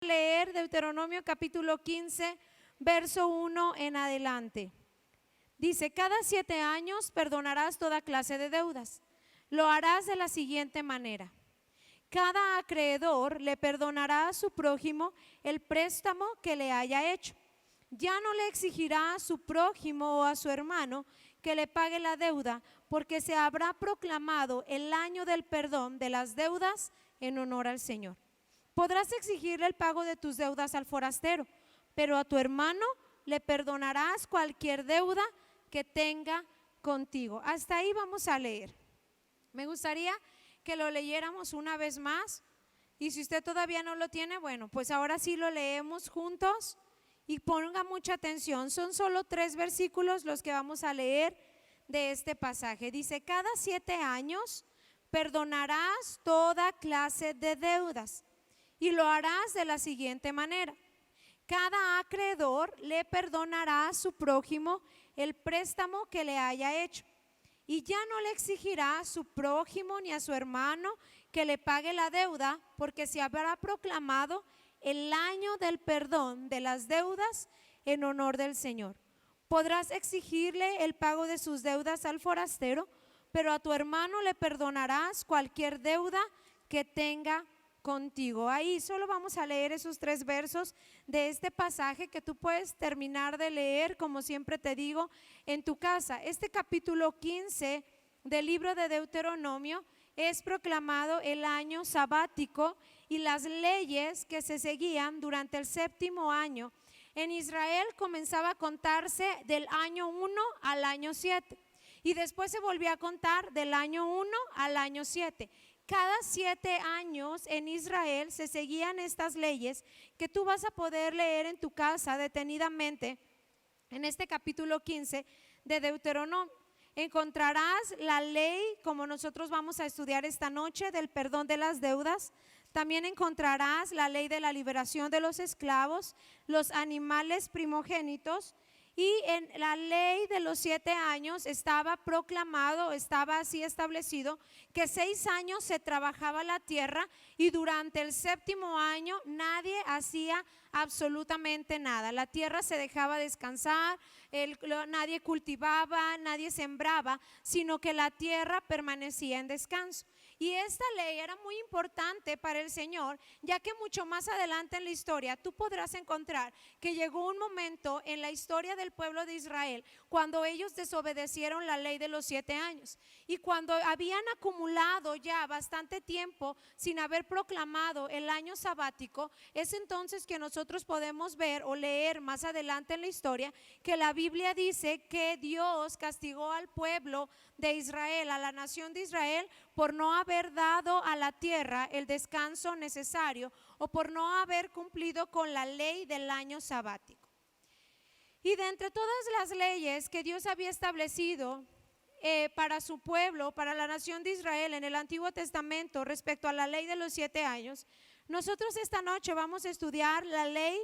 Leer Deuteronomio capítulo 15, verso 1 en adelante. Dice: cada 7 años perdonarás toda clase de deudas. Lo harás de la siguiente manera: cada acreedor le perdonará a su prójimo el préstamo que le haya hecho. Ya no le exigirá a su prójimo o a su hermano que le pague la deuda, porque se habrá proclamado el año del perdón de las deudas en honor al Señor. Podrás exigirle el pago de tus deudas al forastero, pero a tu hermano le perdonarás cualquier deuda que tenga contigo. Hasta ahí vamos a leer. Me gustaría que lo leyéramos una vez más, y si usted todavía no lo tiene, bueno, pues ahora sí lo leemos juntos y ponga mucha atención. Son solo 3 versículos los que vamos a leer de este pasaje. Dice: cada 7 años perdonarás toda clase de deudas. Y lo harás de la siguiente manera: cada acreedor le perdonará a su prójimo el préstamo que le haya hecho. Y ya no le exigirá a su prójimo ni a su hermano que le pague la deuda, porque se habrá proclamado el año del perdón de las deudas en honor del Señor. Podrás exigirle el pago de sus deudas al forastero, pero a tu hermano le perdonarás cualquier deuda que tenga contigo. Ahí solo vamos a leer esos 3 versos de este pasaje que tú puedes terminar de leer, como siempre te digo, en tu casa. Este capítulo 15 del libro de Deuteronomio es proclamado el año sabático y las leyes que se seguían durante el 7º año. En Israel comenzaba a contarse del año 1 al año 7 y después se volvía a contar del año 1 al año 7. Cada 7 años en Israel se seguían estas leyes que tú vas a poder leer en tu casa detenidamente. En este capítulo 15 de Deuteronomio encontrarás la ley, como nosotros vamos a estudiar esta noche, del perdón de las deudas. También encontrarás la ley de la liberación de los esclavos, los animales primogénitos. Y en la ley de los 7 años estaba proclamado, estaba así establecido, que 6 años se trabajaba la tierra y durante el 7º año nadie hacía absolutamente nada. La tierra se dejaba descansar, nadie cultivaba, nadie sembraba, sino que la tierra permanecía en descanso. Y esta ley era muy importante para el Señor, ya que mucho más adelante en la historia tú podrás encontrar que llegó un momento en la historia del pueblo de Israel cuando ellos desobedecieron la ley de los 7 años. Y cuando habían acumulado ya bastante tiempo sin haber proclamado el año sabático, es entonces que nosotros podemos ver o leer más adelante en la historia que la Biblia dice que Dios castigó al pueblo de Israel, a la nación de Israel, por no haber dado a la tierra el descanso necesario o por no haber cumplido con la ley del año sabático. Y de entre todas las leyes que Dios había establecido para su pueblo, para la nación de Israel en el Antiguo Testamento respecto a la ley de los 7 años, nosotros esta noche vamos a estudiar la ley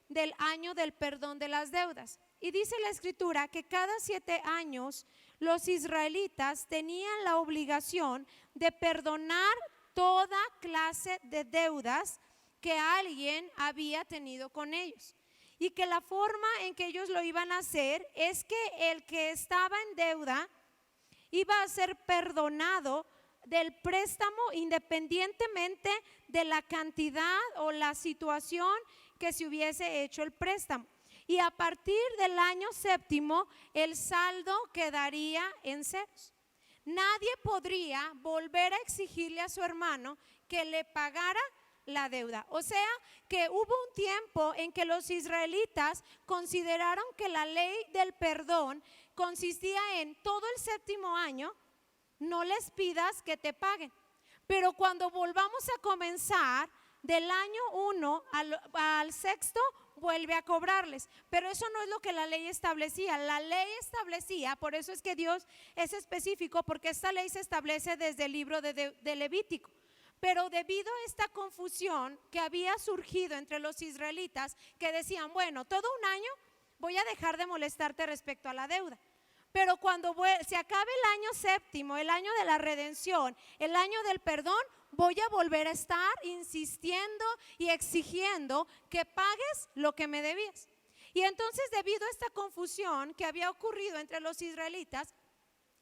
del año del perdón de las deudas. Y dice la Escritura que cada 7 años los israelitas tenían la obligación de perdonar toda clase de deudas que alguien había tenido con ellos. Y que la forma en que ellos lo iban a hacer es que el que estaba en deuda iba a ser perdonado del préstamo independientemente de la cantidad o la situación que se hubiese hecho el préstamo. Y a partir del año 7º el saldo quedaría en ceros. Nadie podría volver a exigirle a su hermano que le pagara la deuda. O sea que hubo un tiempo en que los israelitas consideraron que la ley del perdón consistía en todo el 7º año no les pidas que te paguen, pero cuando volvamos a comenzar del año 1 al 6º vuelve a cobrarles. Pero eso no es lo que la ley establecía. La ley establecía, por eso es que Dios es específico, porque esta ley se establece desde el libro de Levítico. Pero debido a esta confusión que había surgido entre los israelitas, que decían, bueno, todo un año voy a dejar de molestarte respecto a la deuda, Pero cuando se acabe el año séptimo, el año de la redención, el año del perdón, voy a volver a estar insistiendo y exigiendo que pagues lo que me debías. Y entonces, debido a esta confusión que había ocurrido entre los israelitas,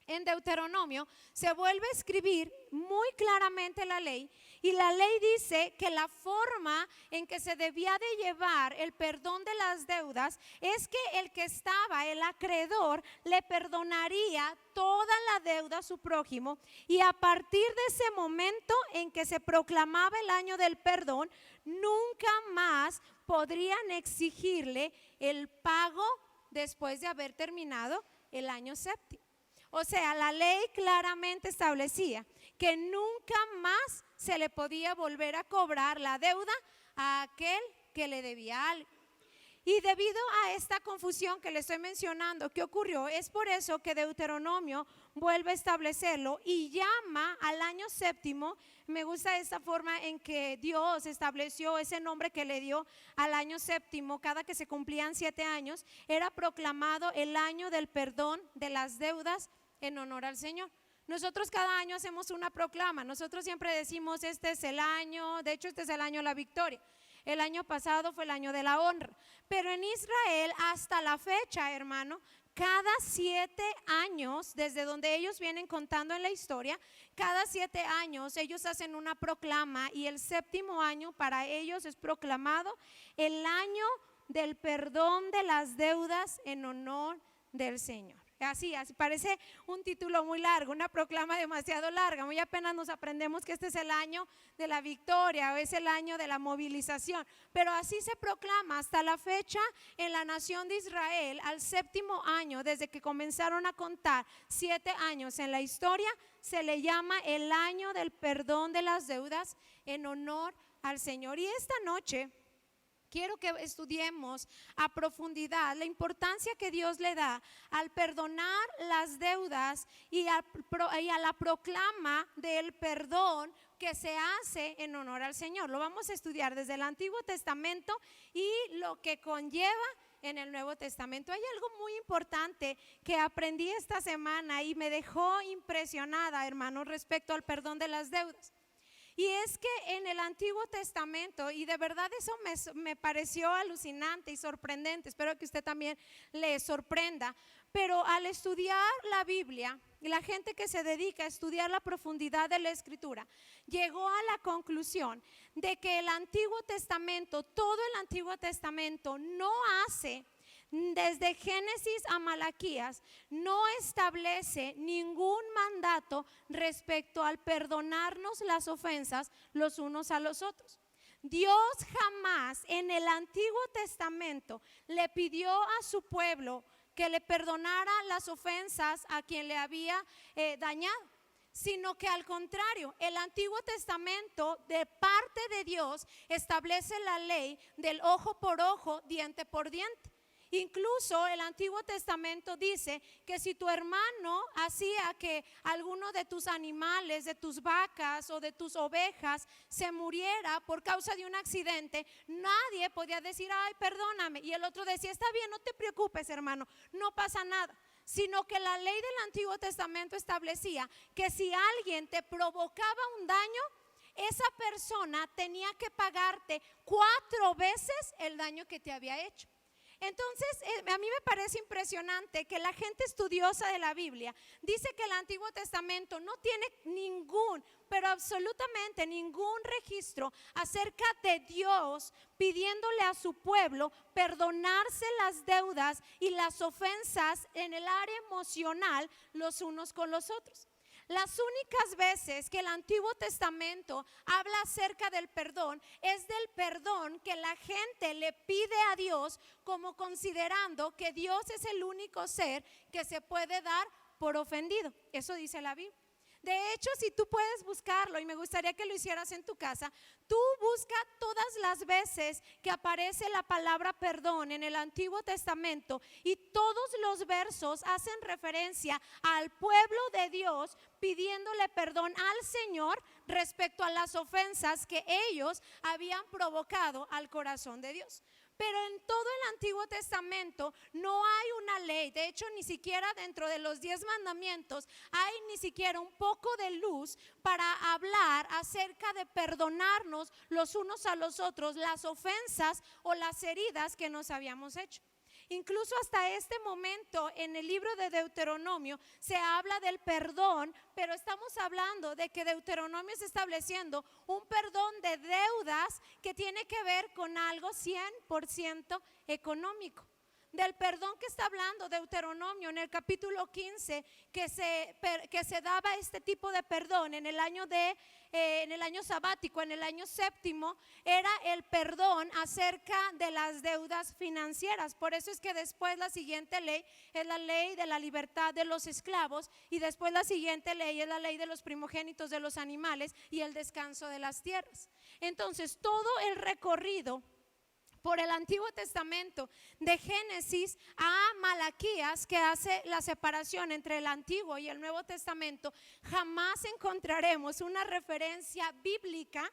en Deuteronomio se vuelve a escribir muy claramente la ley, y la ley dice que la forma en que se debía de llevar el perdón de las deudas es que el que estaba, el acreedor, le perdonaría toda la deuda a su prójimo, y a partir de ese momento en que se proclamaba el año del perdón, nunca más podrían exigirle el pago después de haber terminado el año séptimo. O sea, la ley claramente establecía que nunca más se le podía volver a cobrar la deuda a aquel que le debía algo. Y debido a esta confusión que le estoy mencionando que ocurrió, es por eso que Deuteronomio vuelve a establecerlo y llama al año séptimo. Me gusta esta forma en que Dios estableció ese nombre que le dio al año séptimo. Cada que se cumplían 7 años, era proclamado el año del perdón de las deudas en honor al Señor. Nosotros cada año hacemos una proclama. Nosotros siempre decimos: este es el año, de hecho este es el año de la victoria. El año pasado fue el año de la honra. Pero en Israel hasta la fecha, hermano, cada 7 años, desde donde ellos vienen contando en la historia, cada 7 años ellos hacen una proclama, y el séptimo año para ellos es proclamado el año del perdón de las deudas en honor del Señor. Así parece un título muy largo, una proclama demasiado larga. Muy apenas nos aprendemos que este es el año de la victoria o es el año de la movilización, pero así se proclama hasta la fecha en la nación de Israel. Al séptimo año, desde que comenzaron a contar 7 años en la historia, se le llama el año del perdón de las deudas en honor al Señor. Y esta noche quiero que estudiemos a profundidad la importancia que Dios le da al perdonar las deudas y a la proclama del perdón que se hace en honor al Señor. Lo vamos a estudiar desde el Antiguo Testamento y lo que conlleva en el Nuevo Testamento. Hay algo muy importante que aprendí esta semana y me dejó impresionada, hermanos, respecto al perdón de las deudas. Y es que en el Antiguo Testamento, y de verdad eso me pareció alucinante y sorprendente, espero que usted también le sorprenda, pero al estudiar la Biblia, y la gente que se dedica a estudiar la profundidad de la Escritura, llegó a la conclusión de que el Antiguo Testamento, todo el Antiguo Testamento no hace, desde Génesis a Malaquías, no establece ningún mandato respecto al perdonarnos las ofensas los unos a los otros. Dios jamás en el Antiguo Testamento le pidió a su pueblo que le perdonara las ofensas a quien le había dañado, sino que al contrario, el Antiguo Testamento de parte de Dios establece la ley del ojo por ojo, diente por diente. Incluso el Antiguo Testamento dice que si tu hermano hacía que alguno de tus animales, de tus vacas o de tus ovejas se muriera por causa de un accidente, nadie podía decir: ay, perdóname, y el otro decía: está bien, no te preocupes, hermano, no pasa nada. Sino que la ley del Antiguo Testamento establecía que si alguien te provocaba un daño, esa persona tenía que pagarte 4 veces el daño que te había hecho. Entonces, a mí me parece impresionante que la gente estudiosa de la Biblia dice que el Antiguo Testamento no tiene ningún, pero absolutamente ningún registro acerca de Dios pidiéndole a su pueblo perdonarse las deudas y las ofensas en el área emocional los unos con los otros. Las únicas veces que el Antiguo Testamento habla acerca del perdón es del perdón que la gente le pide a Dios, como considerando que Dios es el único ser que se puede dar por ofendido. Eso dice la Biblia. De hecho, si tú puedes buscarlo, y me gustaría que lo hicieras en tu casa, tú busca todas las veces que aparece la palabra perdón en el Antiguo Testamento, y todos los versos hacen referencia al pueblo de Dios pidiéndole perdón al Señor respecto a las ofensas que ellos habían provocado al corazón de Dios. Pero en todo el Antiguo Testamento no hay una ley. De hecho, ni siquiera dentro de los 10 mandamientos hay ni siquiera un poco de luz para hablar acerca de perdonarnos los unos a los otros las ofensas o las heridas que nos habíamos hecho. Incluso hasta este momento en el libro de Deuteronomio se habla del perdón, pero estamos hablando de que Deuteronomio está estableciendo un perdón de deudas que tiene que ver con algo 100% económico. Del perdón que está hablando Deuteronomio en el capítulo 15, que se daba este tipo de perdón en el año sabático, en el año séptimo, era el perdón acerca de las deudas financieras. Por eso es que después la siguiente ley es la ley de la libertad de los esclavos, y después la siguiente ley es la ley de los primogénitos de los animales y el descanso de las tierras. Entonces, todo el recorrido por el Antiguo Testamento, de Génesis a Malaquías, que hace la separación entre el Antiguo y el Nuevo Testamento, jamás encontraremos una referencia bíblica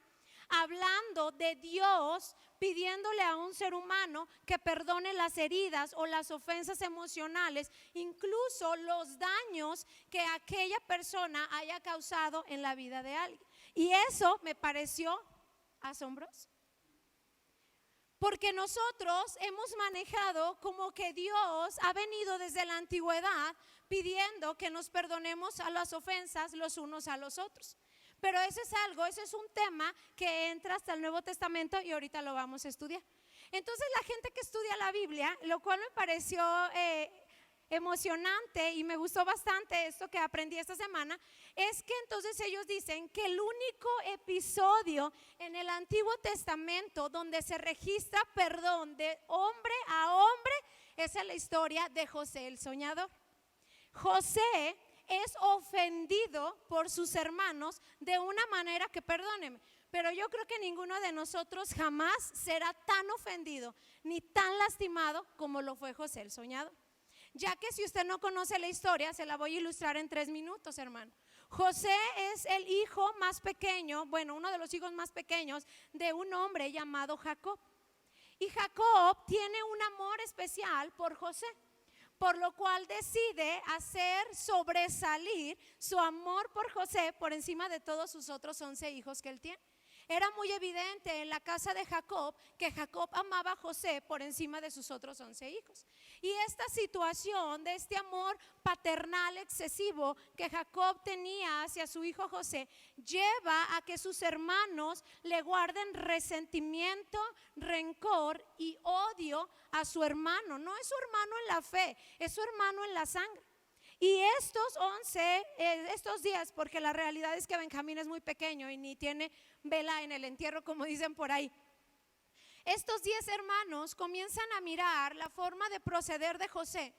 hablando de Dios pidiéndole a un ser humano que perdone las heridas o las ofensas emocionales, incluso los daños que aquella persona haya causado en la vida de alguien. Y eso me pareció asombroso. Porque nosotros hemos manejado como que Dios ha venido desde la antigüedad pidiendo que nos perdonemos a las ofensas los unos a los otros. Pero ese es un tema que entra hasta el Nuevo Testamento y ahorita lo vamos a estudiar. Entonces la gente que estudia la Biblia, lo cual me pareció emocionante y me gustó bastante esto que aprendí esta semana, es que entonces ellos dicen que el único episodio en el Antiguo Testamento donde se registra perdón de hombre a hombre es en la historia de José el soñador. José es ofendido por sus hermanos de una manera que, perdónenme, pero yo creo que ninguno de nosotros jamás será tan ofendido ni tan lastimado como lo fue José el soñador. Ya que si usted no conoce la historia, se la voy a ilustrar en 3 minutos, hermano. José es el hijo más pequeño, bueno, uno de los hijos más pequeños de un hombre llamado Jacob. Y Jacob tiene un amor especial por José, por lo cual decide hacer sobresalir su amor por José por encima de todos sus otros 11 hijos que él tiene. Era muy evidente en la casa de Jacob que Jacob amaba a José por encima de sus otros 11 hijos. Y esta situación de este amor paternal excesivo que Jacob tenía hacia su hijo José lleva a que sus hermanos le guarden resentimiento, rencor y odio a su hermano. No es su hermano en la fe, es su hermano en la sangre. Y estos días, porque la realidad es que Benjamín es muy pequeño y ni tiene vela en el entierro, como dicen por ahí. Estos 10 hermanos comienzan a mirar la forma de proceder de José.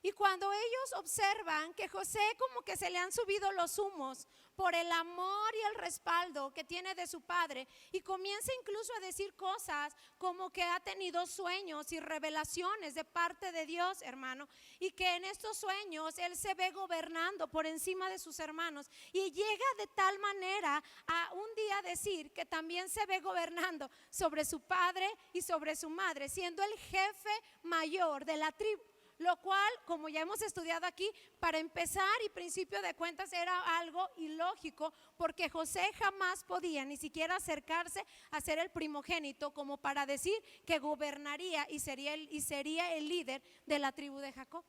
Y cuando ellos observan que José como que se le han subido los humos por el amor y el respaldo que tiene de su padre, y comienza incluso a decir cosas como que ha tenido sueños y revelaciones de parte de Dios, hermano, y que en estos sueños él se ve gobernando por encima de sus hermanos, y llega de tal manera a un día decir que también se ve gobernando sobre su padre y sobre su madre, siendo el jefe mayor de la tribu. Lo cual, como ya hemos estudiado aquí, para empezar y principio de cuentas era algo ilógico, porque José jamás podía ni siquiera acercarse a ser el primogénito como para decir que gobernaría y sería el líder de la tribu de Jacob.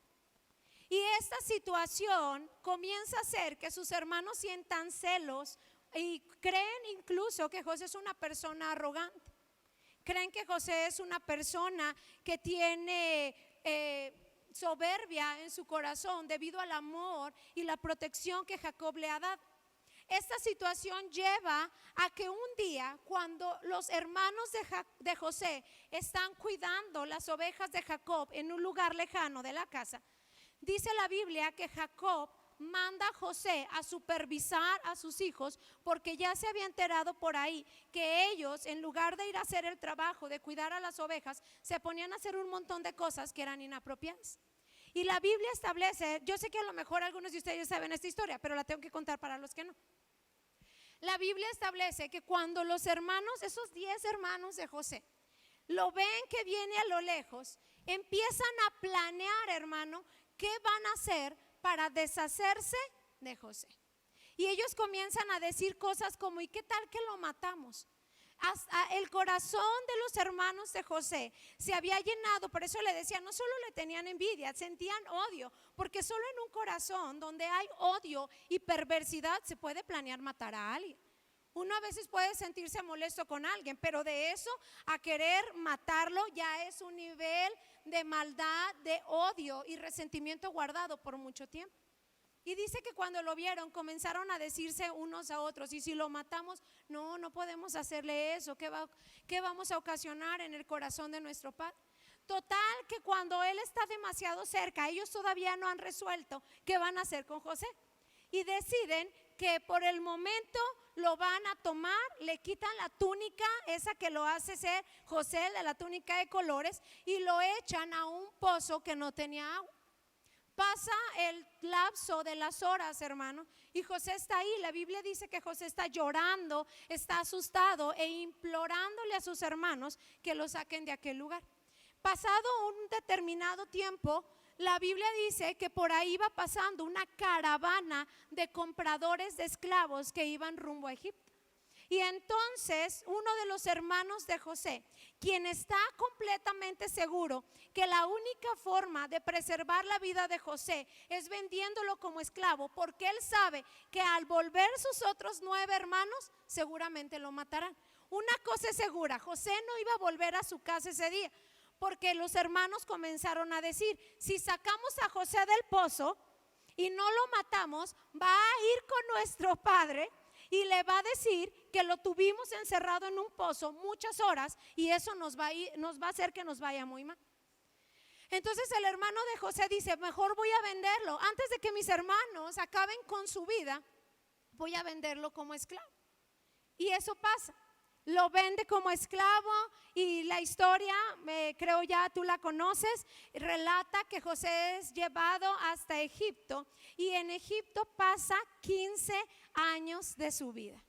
Y esta situación comienza a hacer que sus hermanos sientan celos y creen incluso que José es una persona arrogante. Creen que José es una persona que tiene soberbia en su corazón debido al amor y la protección que Jacob le ha dado. Esta situación lleva a que un día, cuando los hermanos de José están cuidando las ovejas de Jacob en un lugar lejano de la casa, dice la Biblia que Jacob manda a José a supervisar a sus hijos, porque ya se había enterado por ahí que ellos, en lugar de ir a hacer el trabajo de cuidar a las ovejas, se ponían a hacer un montón de cosas que eran inapropiadas. Y la Biblia establece, yo sé que a lo mejor algunos de ustedes saben esta historia, pero la tengo que contar para los que no. La Biblia establece que cuando los hermanos, esos 10 hermanos de José, lo ven que viene a lo lejos, empiezan a planear, hermano, qué van a hacer para deshacerse de José. Y ellos comienzan a decir cosas como: ¿y qué tal que lo matamos? Hasta el corazón de los hermanos de José se había llenado. Por eso le decían, no solo le tenían envidia, sentían odio, porque solo en un corazón donde hay odio y perversidad se puede planear matar a alguien. Uno a veces puede sentirse molesto con alguien, pero de eso a querer matarlo ya es un nivel de maldad, de odio y resentimiento guardado por mucho tiempo. Y dice que cuando lo vieron comenzaron a decirse unos a otros: y si lo matamos, no podemos hacerle eso, ¿qué vamos a ocasionar en el corazón de nuestro padre? Total, que cuando él está demasiado cerca, ellos todavía no han resuelto qué van a hacer con José. Y deciden que por el momento lo van a tomar, le quitan la túnica, esa que lo hace ser José, de la túnica de colores, y lo echan a un pozo que no tenía agua. Pasa el lapso de las horas, hermano, y José está ahí. La Biblia dice que José está llorando, está asustado e implorándole a sus hermanos que lo saquen de aquel lugar. Pasado un determinado tiempo, la Biblia dice que por ahí iba pasando una caravana de compradores de esclavos que iban rumbo a Egipto. Y entonces uno de los hermanos de José, quien está completamente seguro que la única forma de preservar la vida de José es vendiéndolo como esclavo, porque él sabe que al volver sus otros 9 hermanos seguramente lo matarán. Una cosa es segura: José no iba a volver a su casa ese día, porque los hermanos comenzaron a decir: si sacamos a José del pozo y no lo matamos, va a ir con nuestro padre y le va a decir que lo tuvimos encerrado en un pozo muchas horas, y eso nos va a hacer que nos vaya muy mal. Entonces el hermano de José dice: mejor voy a venderlo, antes de que mis hermanos acaben con su vida, voy a venderlo como esclavo. Y eso pasa, lo vende como esclavo. Y la historia, creo ya tú la conoces, relata que José es llevado hasta Egipto, y en Egipto pasa 15 años de su vida,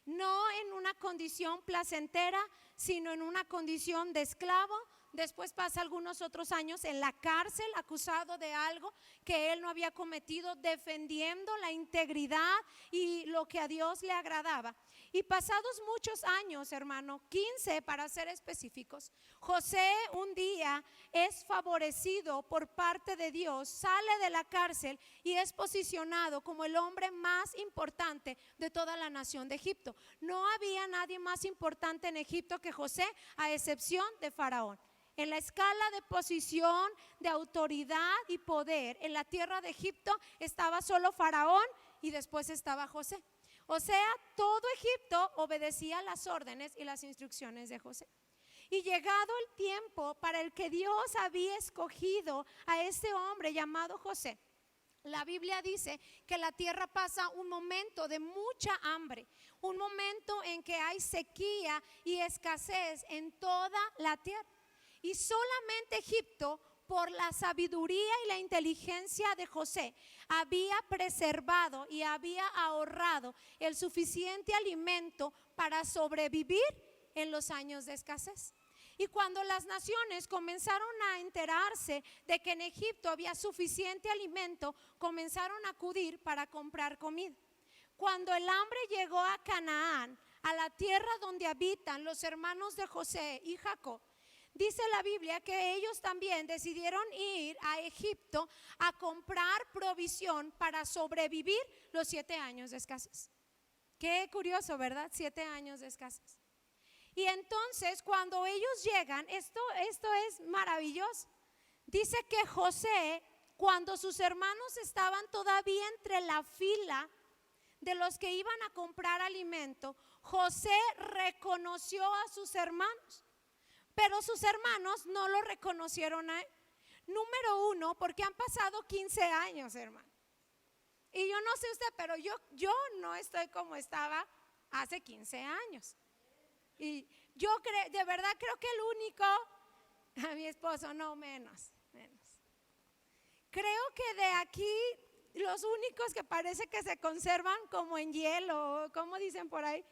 no en una condición placentera, sino en una condición de esclavo. Después pasa algunos otros años en la cárcel, acusado de algo que él no había cometido, defendiendo la integridad y lo que a Dios le agradaba. Y pasados muchos años, hermano, 15 para ser específicos, José un día es favorecido por parte de Dios, sale de la cárcel y es posicionado como el hombre más importante de toda la nación de Egipto. No había nadie más importante en Egipto que José, a excepción de Faraón. En la escala de posición, de autoridad y poder en la tierra de Egipto estaba solo Faraón, y después estaba José. O sea, todo Egipto obedecía las órdenes y las instrucciones de José. Y llegado el tiempo para el que Dios había escogido a este hombre llamado José, la Biblia dice que la tierra pasa un momento de mucha hambre, un momento en que hay sequía y escasez en toda la tierra. Y solamente Egipto, por la sabiduría y la inteligencia de José, había preservado y había ahorrado el suficiente alimento para sobrevivir en los años de escasez. Y cuando las naciones comenzaron a enterarse de que en Egipto había suficiente alimento, comenzaron a acudir para comprar comida. Cuando el hambre llegó a Canaán, a la tierra donde habitan los hermanos de José y Jacob, dice la Biblia que ellos también decidieron ir a Egipto a comprar provisión para sobrevivir los 7 años de escasez. Qué curioso, ¿verdad? 7 años de escasez. Y entonces cuando ellos llegan, esto es maravilloso. Dice que José, cuando sus hermanos estaban todavía entre la fila de los que iban a comprar alimento, José reconoció a sus hermanos. Pero sus hermanos no lo reconocieron a él. Número 1, porque han pasado 15 años, hermano. Y yo no sé usted, pero yo no estoy como estaba hace 15 años. Y yo de verdad creo que el único, a mi esposo no, menos. Creo que de aquí los únicos que parece que se conservan como en hielo, como dicen por ahí,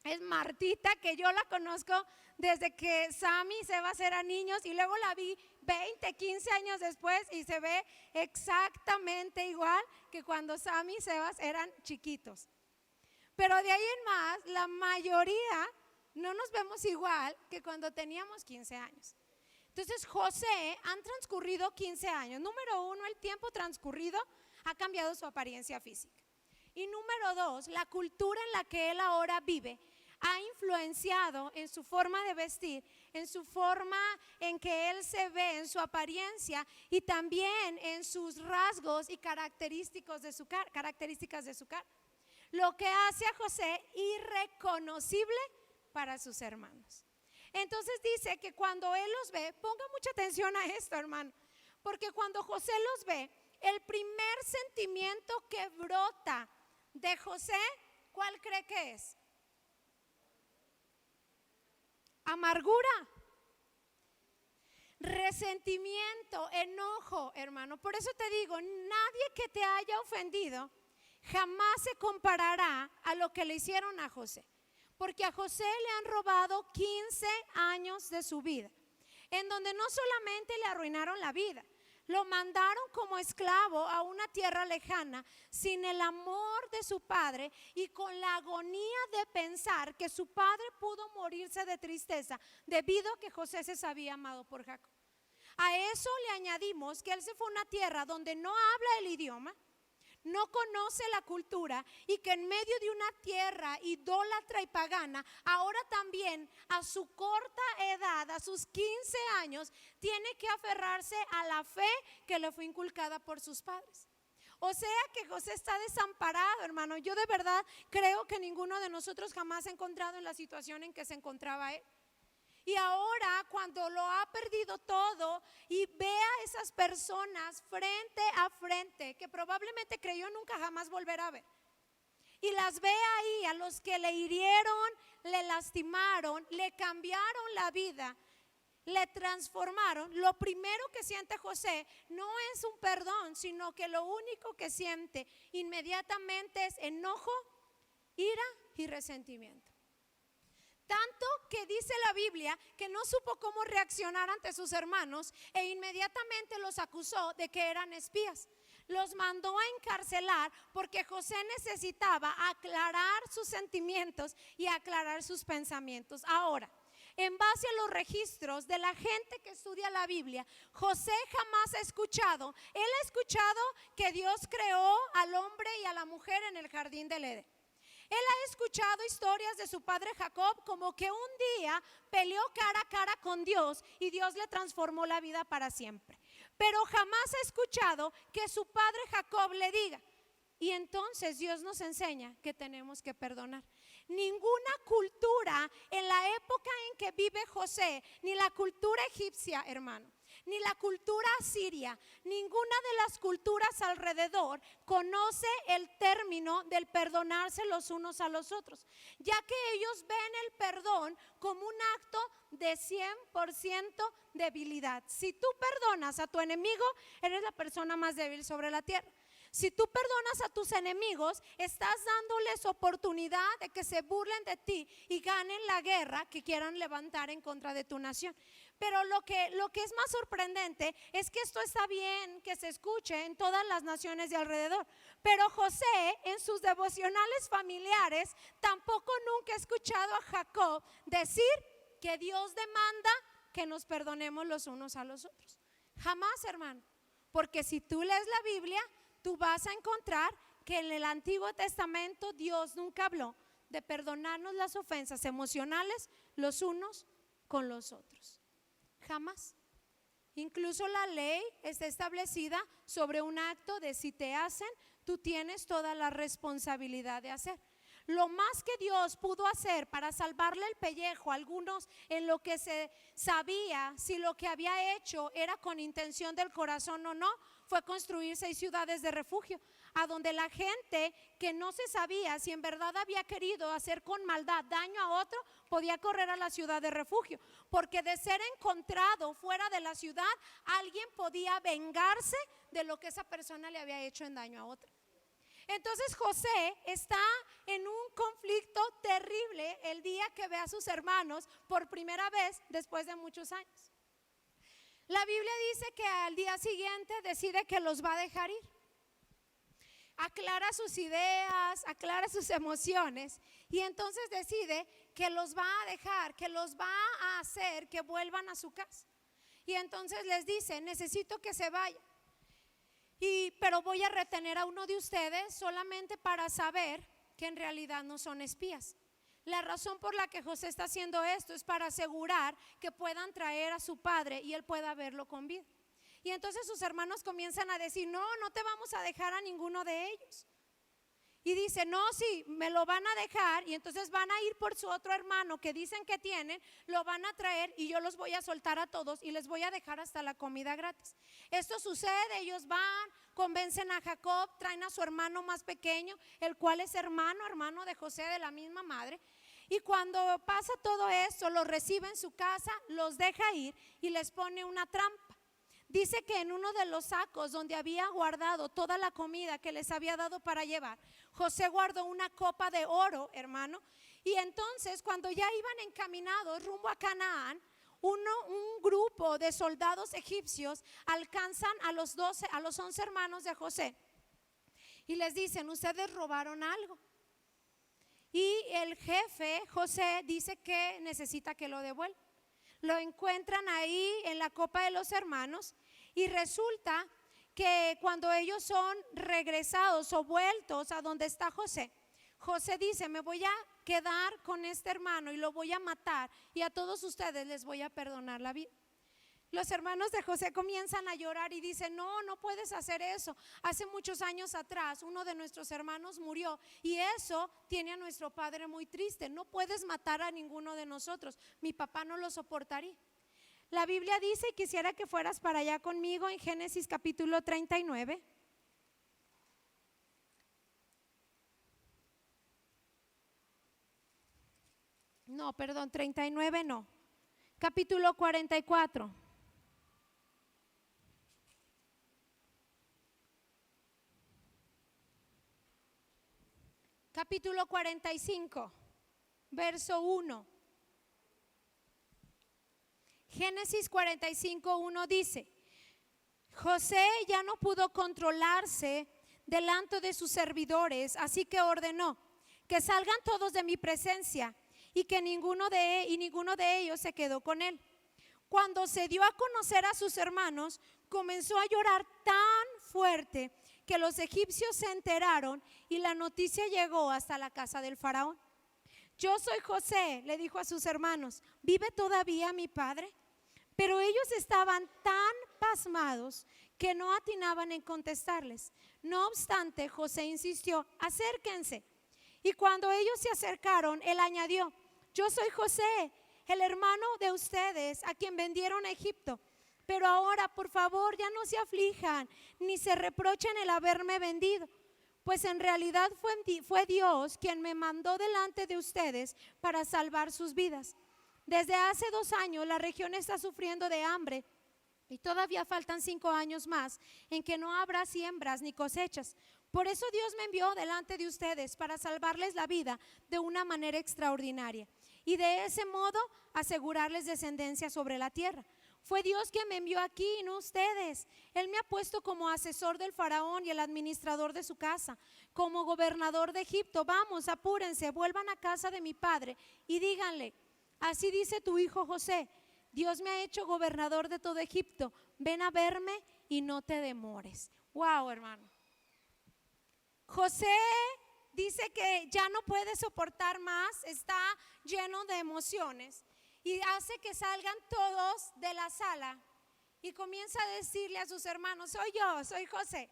es Martita, que yo la conozco desde que Sammy y Sebas eran niños, y luego la vi 20, 15 años después y se ve exactamente igual que cuando Sammy y Sebas eran chiquitos. Pero de ahí en más, la mayoría no nos vemos igual que cuando teníamos 15 años. Entonces, José, han transcurrido 15 años. Número uno, el tiempo transcurrido ha cambiado su apariencia física. Y número dos, la cultura en la que él ahora vive ha influenciado en su forma de vestir, en su forma en que él se ve, en su apariencia y también en sus rasgos y características de su cara. Lo que hace a José irreconocible para sus hermanos. Entonces dice que cuando él los ve, ponga mucha atención a esto, hermano, porque cuando José los ve, el primer sentimiento que brota de José, ¿cuál cree que es? Amargura, resentimiento, enojo, hermano. Por eso te digo, nadie que te haya ofendido jamás se comparará a lo que le hicieron a José. Porque a José le han robado 15 años de su vida, en donde no solamente le arruinaron la vida, lo mandaron como esclavo a una tierra lejana, sin el amor de su padre y con la agonía de pensar que su padre pudo morirse de tristeza debido a que José se sabía amado por Jacob. A eso le añadimos que él se fue a una tierra donde no habla el idioma, no conoce la cultura, y que en medio de una tierra idólatra y pagana, ahora también a su corta edad, a sus 15 años, tiene que aferrarse a la fe que le fue inculcada por sus padres. O sea que José está desamparado, hermano. Yo de verdad creo que ninguno de nosotros jamás se ha encontrado en la situación en que se encontraba él. Y ahora, cuando lo ha perdido todo y ve a esas personas frente a frente que probablemente creyó nunca jamás volver a ver, y las ve ahí, a los que le hirieron, le lastimaron, le cambiaron la vida, le transformaron, lo primero que siente José no es un perdón, sino que lo único que siente inmediatamente es enojo, ira y resentimiento. Tanto que dice la Biblia que no supo cómo reaccionar ante sus hermanos e inmediatamente los acusó de que eran espías. Los mandó a encarcelar porque José necesitaba aclarar sus sentimientos y aclarar sus pensamientos. Ahora, en base a los registros de la gente que estudia la Biblia, José jamás ha escuchado que Dios creó al hombre y a la mujer en el jardín del Edén. Él ha escuchado historias de su padre Jacob, como que un día peleó cara a cara con Dios y Dios le transformó la vida para siempre. Pero jamás ha escuchado que su padre Jacob le diga, y entonces Dios nos enseña que tenemos que perdonar. Ninguna cultura en la época en que vive José, ni la cultura egipcia, hermano, ni la cultura asiria, ninguna de las culturas alrededor conoce el término del perdonarse los unos a los otros, ya que ellos ven el perdón como un acto de 100% debilidad. Si tú perdonas a tu enemigo, eres la persona más débil sobre la tierra. Si tú perdonas a tus enemigos, estás dándoles oportunidad de que se burlen de ti y ganen la guerra que quieran levantar en contra de tu nación. Pero lo que es más sorprendente es que esto está bien que se escuche en todas las naciones de alrededor. Pero José, en sus devocionales familiares, tampoco nunca ha escuchado a Jacob decir que Dios demanda que nos perdonemos los unos a los otros. Jamás, hermano. Porque si tú lees la Biblia, tú vas a encontrar que en el Antiguo Testamento Dios nunca habló de perdonarnos las ofensas emocionales los unos con los otros. Jamás. Incluso la ley está establecida sobre un acto de si te hacen, tú tienes toda la responsabilidad de hacer. Lo más que Dios pudo hacer para salvarle el pellejo a algunos en lo que se sabía si lo que había hecho era con intención del corazón o no, fue construir 6 ciudades de refugio, a donde la gente que no se sabía si en verdad había querido hacer con maldad daño a otro, podía correr a la ciudad de refugio, porque de ser encontrado fuera de la ciudad, alguien podía vengarse de lo que esa persona le había hecho en daño a otra. Entonces José está en un conflicto terrible el día que ve a sus hermanos por primera vez después de muchos años. La Biblia dice que al día siguiente decide que los va a dejar ir. Aclara sus ideas, aclara sus emociones y entonces decide que los va a dejar, que los va a hacer que vuelvan a su casa. Y entonces les dice: necesito que se vayan. Pero voy a retener a uno de ustedes solamente para saber que en realidad no son espías. La razón por la que José está haciendo esto es para asegurar que puedan traer a su padre y él pueda verlo con vida. Y entonces sus hermanos comienzan a decir: no, no te vamos a dejar a ninguno de ellos. Y dice: no, sí, me lo van a dejar. Y entonces van a ir por su otro hermano que dicen que tienen, lo van a traer y yo los voy a soltar a todos y les voy a dejar hasta la comida gratis. Esto sucede, ellos van, convencen a Jacob, traen a su hermano más pequeño, el cual es hermano de José, de la misma madre. Y cuando pasa todo esto, los recibe en su casa, los deja ir y les pone una trampa. Dice que en uno de los sacos donde había guardado toda la comida que les había dado para llevar, José guardó una copa de oro, hermano. Y entonces cuando ya iban encaminados rumbo a Canaán, un grupo de soldados egipcios alcanzan a los 11 hermanos de José y les dicen: ustedes robaron algo. Y el jefe José dice que necesita que lo devuelvan. Lo encuentran ahí en la copa de los hermanos y resulta que cuando ellos son regresados o vueltos a donde está José, José dice: me voy a quedar con este hermano y lo voy a matar y a todos ustedes les voy a perdonar la vida. Los hermanos de José comienzan a llorar y dicen: no, no puedes hacer eso. Hace muchos años atrás uno de nuestros hermanos murió y eso tiene a nuestro padre muy triste. No puedes matar a ninguno de nosotros. Mi papá no lo soportaría. La Biblia dice, y quisiera que fueras para allá conmigo, en Génesis capítulo 39. No, perdón, 39 no. Capítulo 44. Capítulo 45, verso 1. Génesis 45, 1 dice: José ya no pudo controlarse delante de sus servidores, así que ordenó que salgan todos de mi presencia y que ninguno de ellos se quedó con él. Cuando se dio a conocer a sus hermanos, comenzó a llorar tan fuerte que los egipcios se enteraron y la noticia llegó hasta la casa del faraón. Yo soy José, le dijo a sus hermanos, ¿vive todavía mi padre? Pero ellos estaban tan pasmados que no atinaban en contestarles. No obstante, José insistió: acérquense. Y cuando ellos se acercaron, él añadió: yo soy José, el hermano de ustedes, a quien vendieron a Egipto. Pero ahora, por favor, ya no se aflijan, ni se reprochen el haberme vendido, pues en realidad fue Dios quien me mandó delante de ustedes para salvar sus vidas. Desde hace 2 años la región está sufriendo de hambre y todavía faltan 5 años más en que no habrá siembras ni cosechas. Por eso Dios me envió delante de ustedes para salvarles la vida de una manera extraordinaria y de ese modo asegurarles descendencia sobre la tierra. Fue Dios quien me envió aquí, no ustedes. Él me ha puesto como asesor del faraón y el administrador de su casa, como gobernador de Egipto. Vamos, apúrense, vuelvan a casa de mi padre y díganle: así dice tu hijo José, Dios me ha hecho gobernador de todo Egipto. Ven a verme y no te demores. Wow, hermano. José dice que ya no puede soportar más, está lleno de emociones y hace que salgan todos de la sala y comienza a decirle a sus hermanos: soy yo, soy José,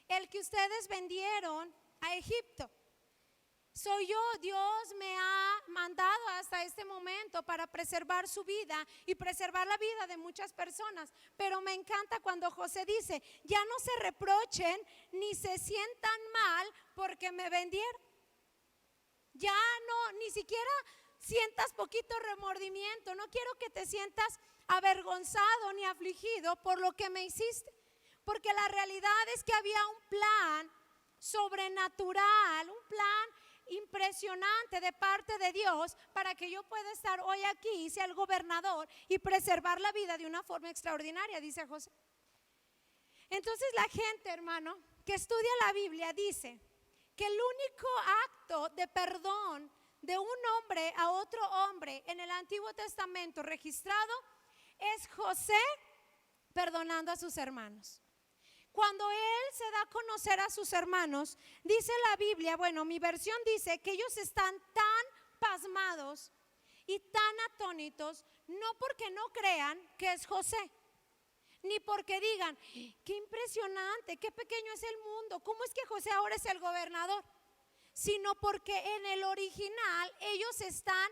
el que ustedes vendieron a Egipto. Soy yo, Dios me ha mandado hasta este momento para preservar su vida y preservar la vida de muchas personas. Pero me encanta cuando José dice: ya no se reprochen ni se sientan mal porque me vendieron. Ya no, ni siquiera sientas poquito remordimiento. No quiero que te sientas avergonzado ni afligido por lo que me hiciste, porque la realidad es que había un plan sobrenatural, un plan impresionante de parte de Dios para que yo pueda estar hoy aquí y sea el gobernador y preservar la vida de una forma extraordinaria, dice José. Entonces la gente, hermano, que estudia la Biblia dice que el único acto de perdón de un hombre a otro hombre en el Antiguo Testamento registrado es José perdonando a sus hermanos. Cuando él se da a conocer a sus hermanos, dice la Biblia, bueno, mi versión dice que ellos están tan pasmados y tan atónitos, no porque no crean que es José, ni porque digan, qué impresionante, qué pequeño es el mundo, ¿cómo es que José ahora es el gobernador? Sino porque en el original ellos están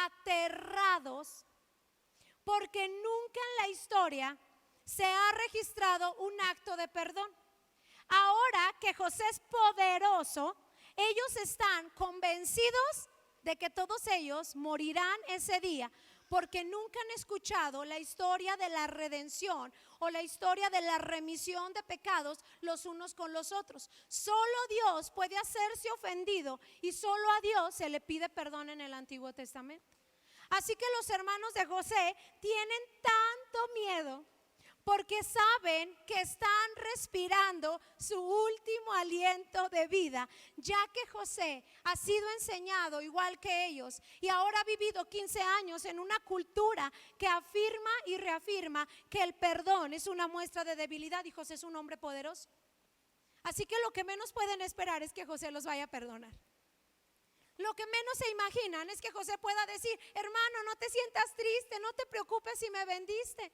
aterrados, porque nunca en la historia se ha registrado un acto de perdón. Ahora que José es poderoso, ellos están convencidos de que todos ellos morirán ese día, porque nunca han escuchado la historia de la redención o la historia de la remisión de pecados los unos con los otros. Solo Dios puede hacerse ofendido y solo a Dios se le pide perdón en el Antiguo Testamento. Así que los hermanos de José tienen tanto miedo porque saben que están respirando su último aliento de vida, ya que José ha sido enseñado igual que ellos y ahora ha vivido 15 años en una cultura que afirma y reafirma que el perdón es una muestra de debilidad y José es un hombre poderoso. Así que lo que menos pueden esperar es que José los vaya a perdonar. Lo que menos se imaginan es que José pueda decir, hermano, no te sientas triste, no te preocupes si me vendiste.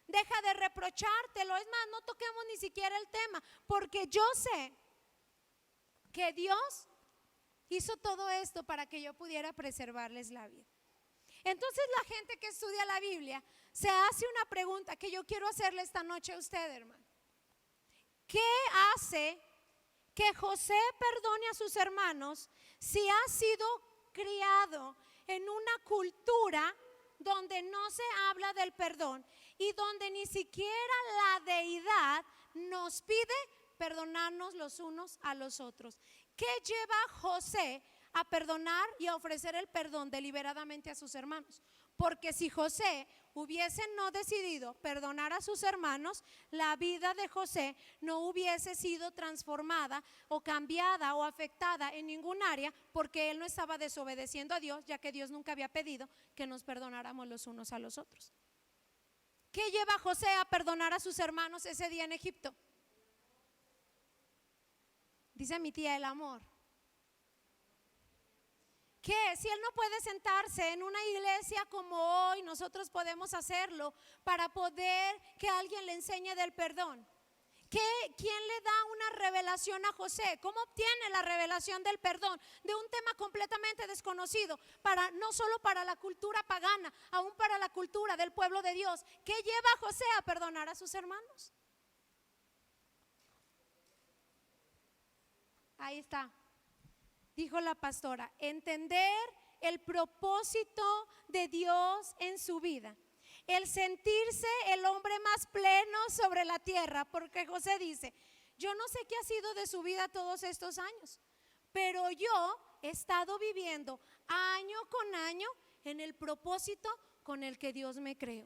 Deja de reprochártelo, es más, no toquemos ni siquiera el tema, porque yo sé que Dios hizo todo esto para que yo pudiera preservarles la vida. Entonces la gente que estudia la Biblia se hace una pregunta que yo quiero hacerle esta noche a usted, hermano. ¿Qué hace que José perdone a sus hermanos si ha sido criado en una cultura donde no se habla del perdón y donde ni siquiera la deidad nos pide perdonarnos los unos a los otros? ¿Qué lleva a José a perdonar y a ofrecer el perdón deliberadamente a sus hermanos? Porque si José hubiese no decidido perdonar a sus hermanos, la vida de José no hubiese sido transformada o cambiada o afectada en ningún área, porque él no estaba desobedeciendo a Dios, ya que Dios nunca había pedido que nos perdonáramos los unos a los otros. ¿Qué lleva a José a perdonar a sus hermanos ese día en Egipto? Dice mi tía, el amor. ¿Qué? Si él no puede sentarse en una iglesia como hoy, nosotros podemos hacerlo para poder que alguien le enseñe del perdón. ¿Quién le da una revelación a José? ¿Cómo obtiene la revelación del perdón de un tema completamente desconocido, no solo para la cultura pagana, aún para la cultura del pueblo de Dios? ¿Qué lleva a José a perdonar a sus hermanos? Ahí está. Dijo la pastora, entender el propósito de Dios en su vida, el sentirse el hombre más pleno sobre la tierra, porque José dice, yo no sé qué ha sido de su vida todos estos años, pero yo he estado viviendo año con año en el propósito con el que Dios me creó.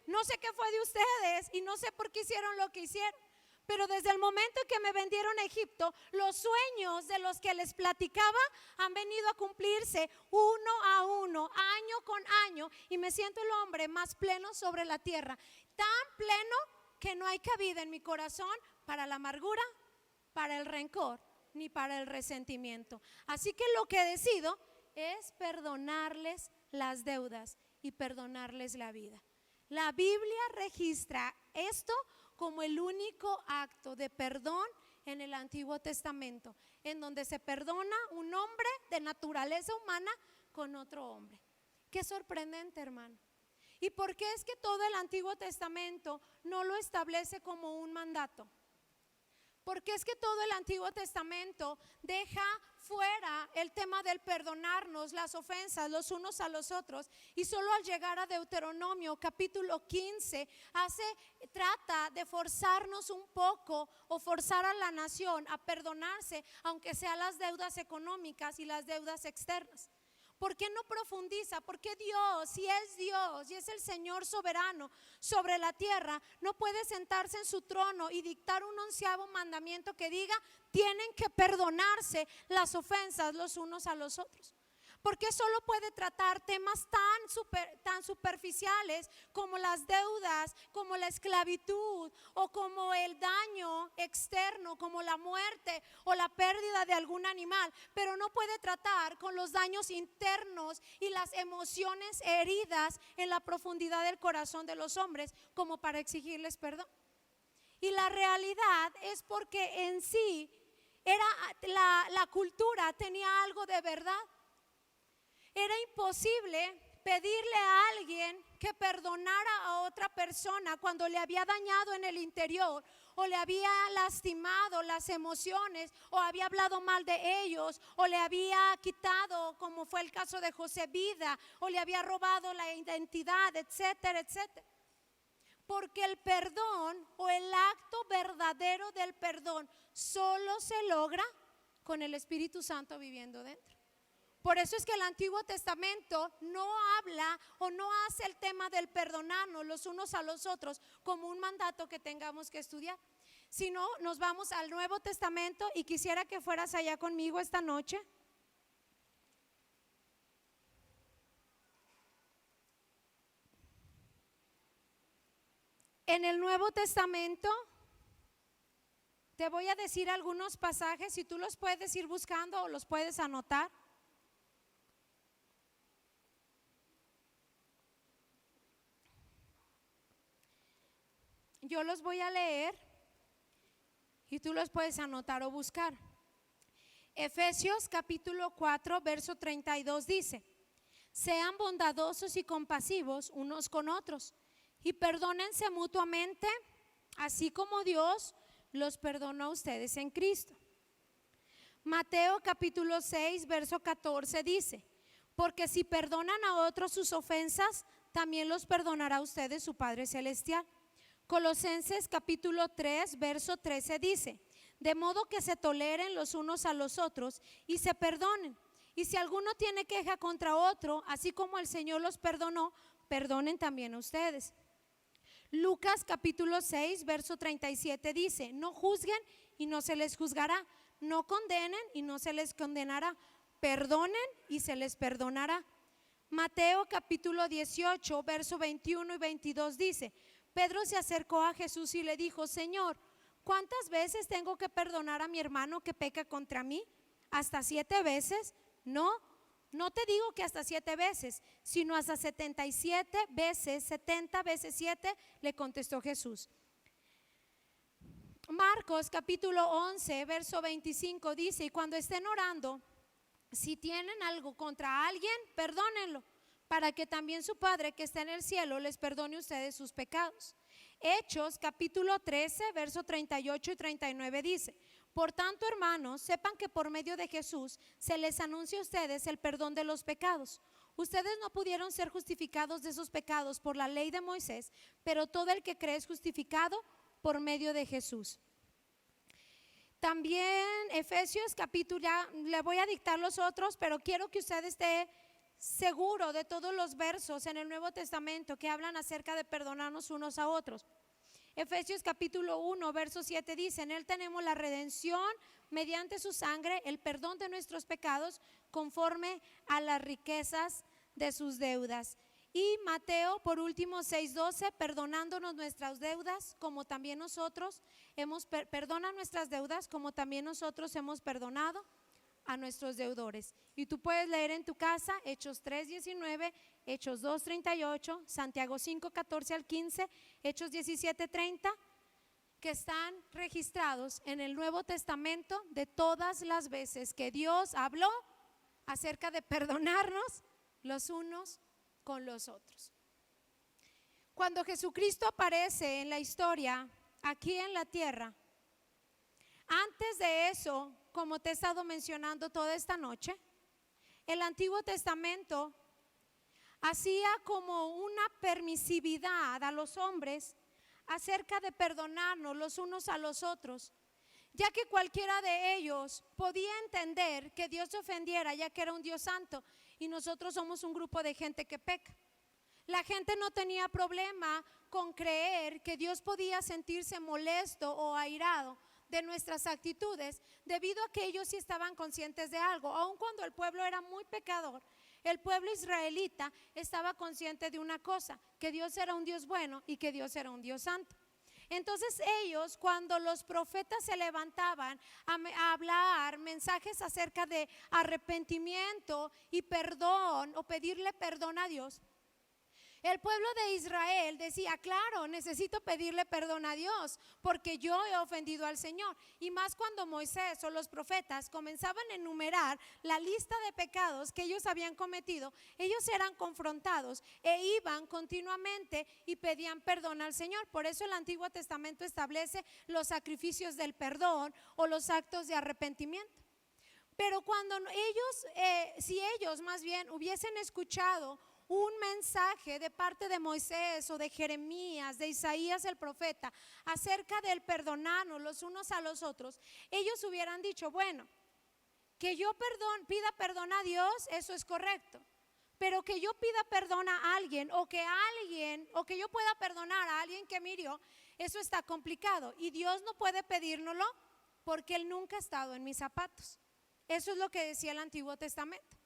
No sé qué fue de ustedes y no sé por qué hicieron lo que hicieron, pero desde el momento en que me vendieron a Egipto, los sueños de los que les platicaba han venido a cumplirse uno a uno, año con año, y me siento el hombre más pleno sobre la tierra, tan pleno que no hay cabida en mi corazón para la amargura, para el rencor, ni para el resentimiento. Así que lo que decido es perdonarles las deudas y perdonarles la vida. La Biblia registra esto como el único acto de perdón en el Antiguo Testamento, en donde se perdona un hombre de naturaleza humana con otro hombre. Qué sorprendente, hermano. ¿Y por qué es que todo el Antiguo Testamento no lo establece como un mandato? Porque es que todo el Antiguo Testamento deja fuera el tema del perdonarnos las ofensas los unos a los otros, y solo al llegar a Deuteronomio capítulo 15 trata de forzarnos un poco, o forzar a la nación a perdonarse, aunque sean las deudas económicas y las deudas externas. ¿Por qué no profundiza? Porque Dios, si es Dios y es el Señor soberano sobre la tierra, no puede sentarse en su trono y dictar un 11º mandamiento que diga: tienen que perdonarse las ofensas los unos a los otros. Porque solo puede tratar temas tan superficiales como las deudas, como la esclavitud, o como el daño externo, como la muerte o la pérdida de algún animal, pero no puede tratar con los daños internos y las emociones heridas en la profundidad del corazón de los hombres, como para exigirles perdón. Y la realidad es porque en sí la cultura tenía algo de verdad. Era imposible pedirle a alguien que perdonara a otra persona cuando le había dañado en el interior, o le había lastimado las emociones, o había hablado mal de ellos, o le había quitado, como fue el caso de José, vida, o le había robado la identidad, etcétera, etcétera. Porque el perdón, o el acto verdadero del perdón, solo se logra con el Espíritu Santo viviendo dentro. Por eso es que el Antiguo Testamento no habla o no hace el tema del perdonarnos los unos a los otros como un mandato que tengamos que estudiar. Si no, nos vamos al Nuevo Testamento, y quisiera que fueras allá conmigo esta noche. En el Nuevo Testamento te voy a decir algunos pasajes, y tú los puedes ir buscando o los puedes anotar. Yo los voy a leer y tú los puedes anotar o buscar. Efesios capítulo 4 verso 32 dice: sean bondadosos y compasivos unos con otros, y perdónense mutuamente, así como Dios los perdonó a ustedes en Cristo. Mateo capítulo 6 verso 14 dice: porque si perdonan a otros sus ofensas, también los perdonará a ustedes su Padre Celestial. Colosenses capítulo 3 verso 13 dice: de modo que se toleren los unos a los otros y se perdonen, y si alguno tiene queja contra otro, así como el Señor los perdonó, perdonen también a ustedes. Lucas capítulo 6 verso 37 dice: no juzguen y no se les juzgará, no condenen y no se les condenará, perdonen y se les perdonará. Mateo capítulo 18 verso 21 y 22 dice: Pedro se acercó a Jesús y le dijo: Señor, ¿cuántas veces tengo que perdonar a mi hermano que peca contra mí? ¿Hasta 7 veces? No, no te digo que hasta 7 veces, sino hasta 77 veces, 70 veces 7, le contestó Jesús. Marcos capítulo 11 verso 25 dice: y cuando estén orando, si tienen algo contra alguien, perdónenlo, para que también su Padre que está en el cielo les perdone a ustedes sus pecados. Hechos capítulo 13 verso 38 y 39 dice: por tanto, hermanos, sepan que por medio de Jesús se les anuncia a ustedes el perdón de los pecados. Ustedes no pudieron ser justificados de esos pecados por la ley de Moisés, pero todo el que cree es justificado por medio de Jesús. También Efesios capítulo, ya le voy a dictar los otros, pero quiero que usted esté seguro de todos los versos en el Nuevo Testamento que hablan acerca de perdonarnos unos a otros. Efesios capítulo 1 verso 7 dice: en él tenemos la redención mediante su sangre, el perdón de nuestros pecados conforme a las riquezas de sus deudas. Y Mateo por último 6:12: perdonándonos nuestras deudas como también nosotros perdona nuestras deudas como también nosotros hemos perdonado a nuestros deudores. Y tú puedes leer en tu casa Hechos 3:19, Hechos 2:38, Santiago 5:14 al 15, Hechos 17:30, que están registrados en el Nuevo Testamento de todas las veces que Dios habló acerca de perdonarnos los unos con los otros. Cuando Jesucristo aparece en la historia aquí en la tierra, Antes de eso, como te he estado mencionando toda esta noche, el Antiguo Testamento hacía como una permisividad a los hombres acerca de perdonarnos los unos a los otros, ya que cualquiera de ellos podía entender que Dios se ofendiera, ya que era un Dios santo y nosotros somos un grupo de gente que peca. La gente no tenía problema con creer que Dios podía sentirse molesto o airado de nuestras actitudes, debido a que ellos sí estaban conscientes de algo. Aun cuando el pueblo era muy pecador, el pueblo israelita estaba consciente de una cosa: que Dios era un Dios bueno y que Dios era un Dios santo. Entonces ellos, cuando los profetas se levantaban a hablar mensajes acerca de arrepentimiento y perdón, o pedirle perdón a Dios, el pueblo de Israel decía: claro, necesito pedirle perdón a Dios porque yo he ofendido al Señor. Y más cuando Moisés o los profetas comenzaban a enumerar la lista de pecados que ellos habían cometido, ellos eran confrontados e iban continuamente y pedían perdón al Señor. Por eso el Antiguo Testamento establece los sacrificios del perdón o los actos de arrepentimiento. Pero cuando ellos, si ellos más bien hubiesen escuchado un mensaje de parte de Moisés o de Jeremías, de Isaías el profeta, acerca del perdonarnos los unos a los otros, ellos hubieran dicho: bueno, que yo pida perdón a Dios, eso es correcto, pero que yo pida perdón a alguien, o que yo pueda perdonar a alguien que me hirió, eso está complicado, y Dios no puede pedírnoslo porque Él nunca ha estado en mis zapatos. Eso es lo que decía el Antiguo Testamento.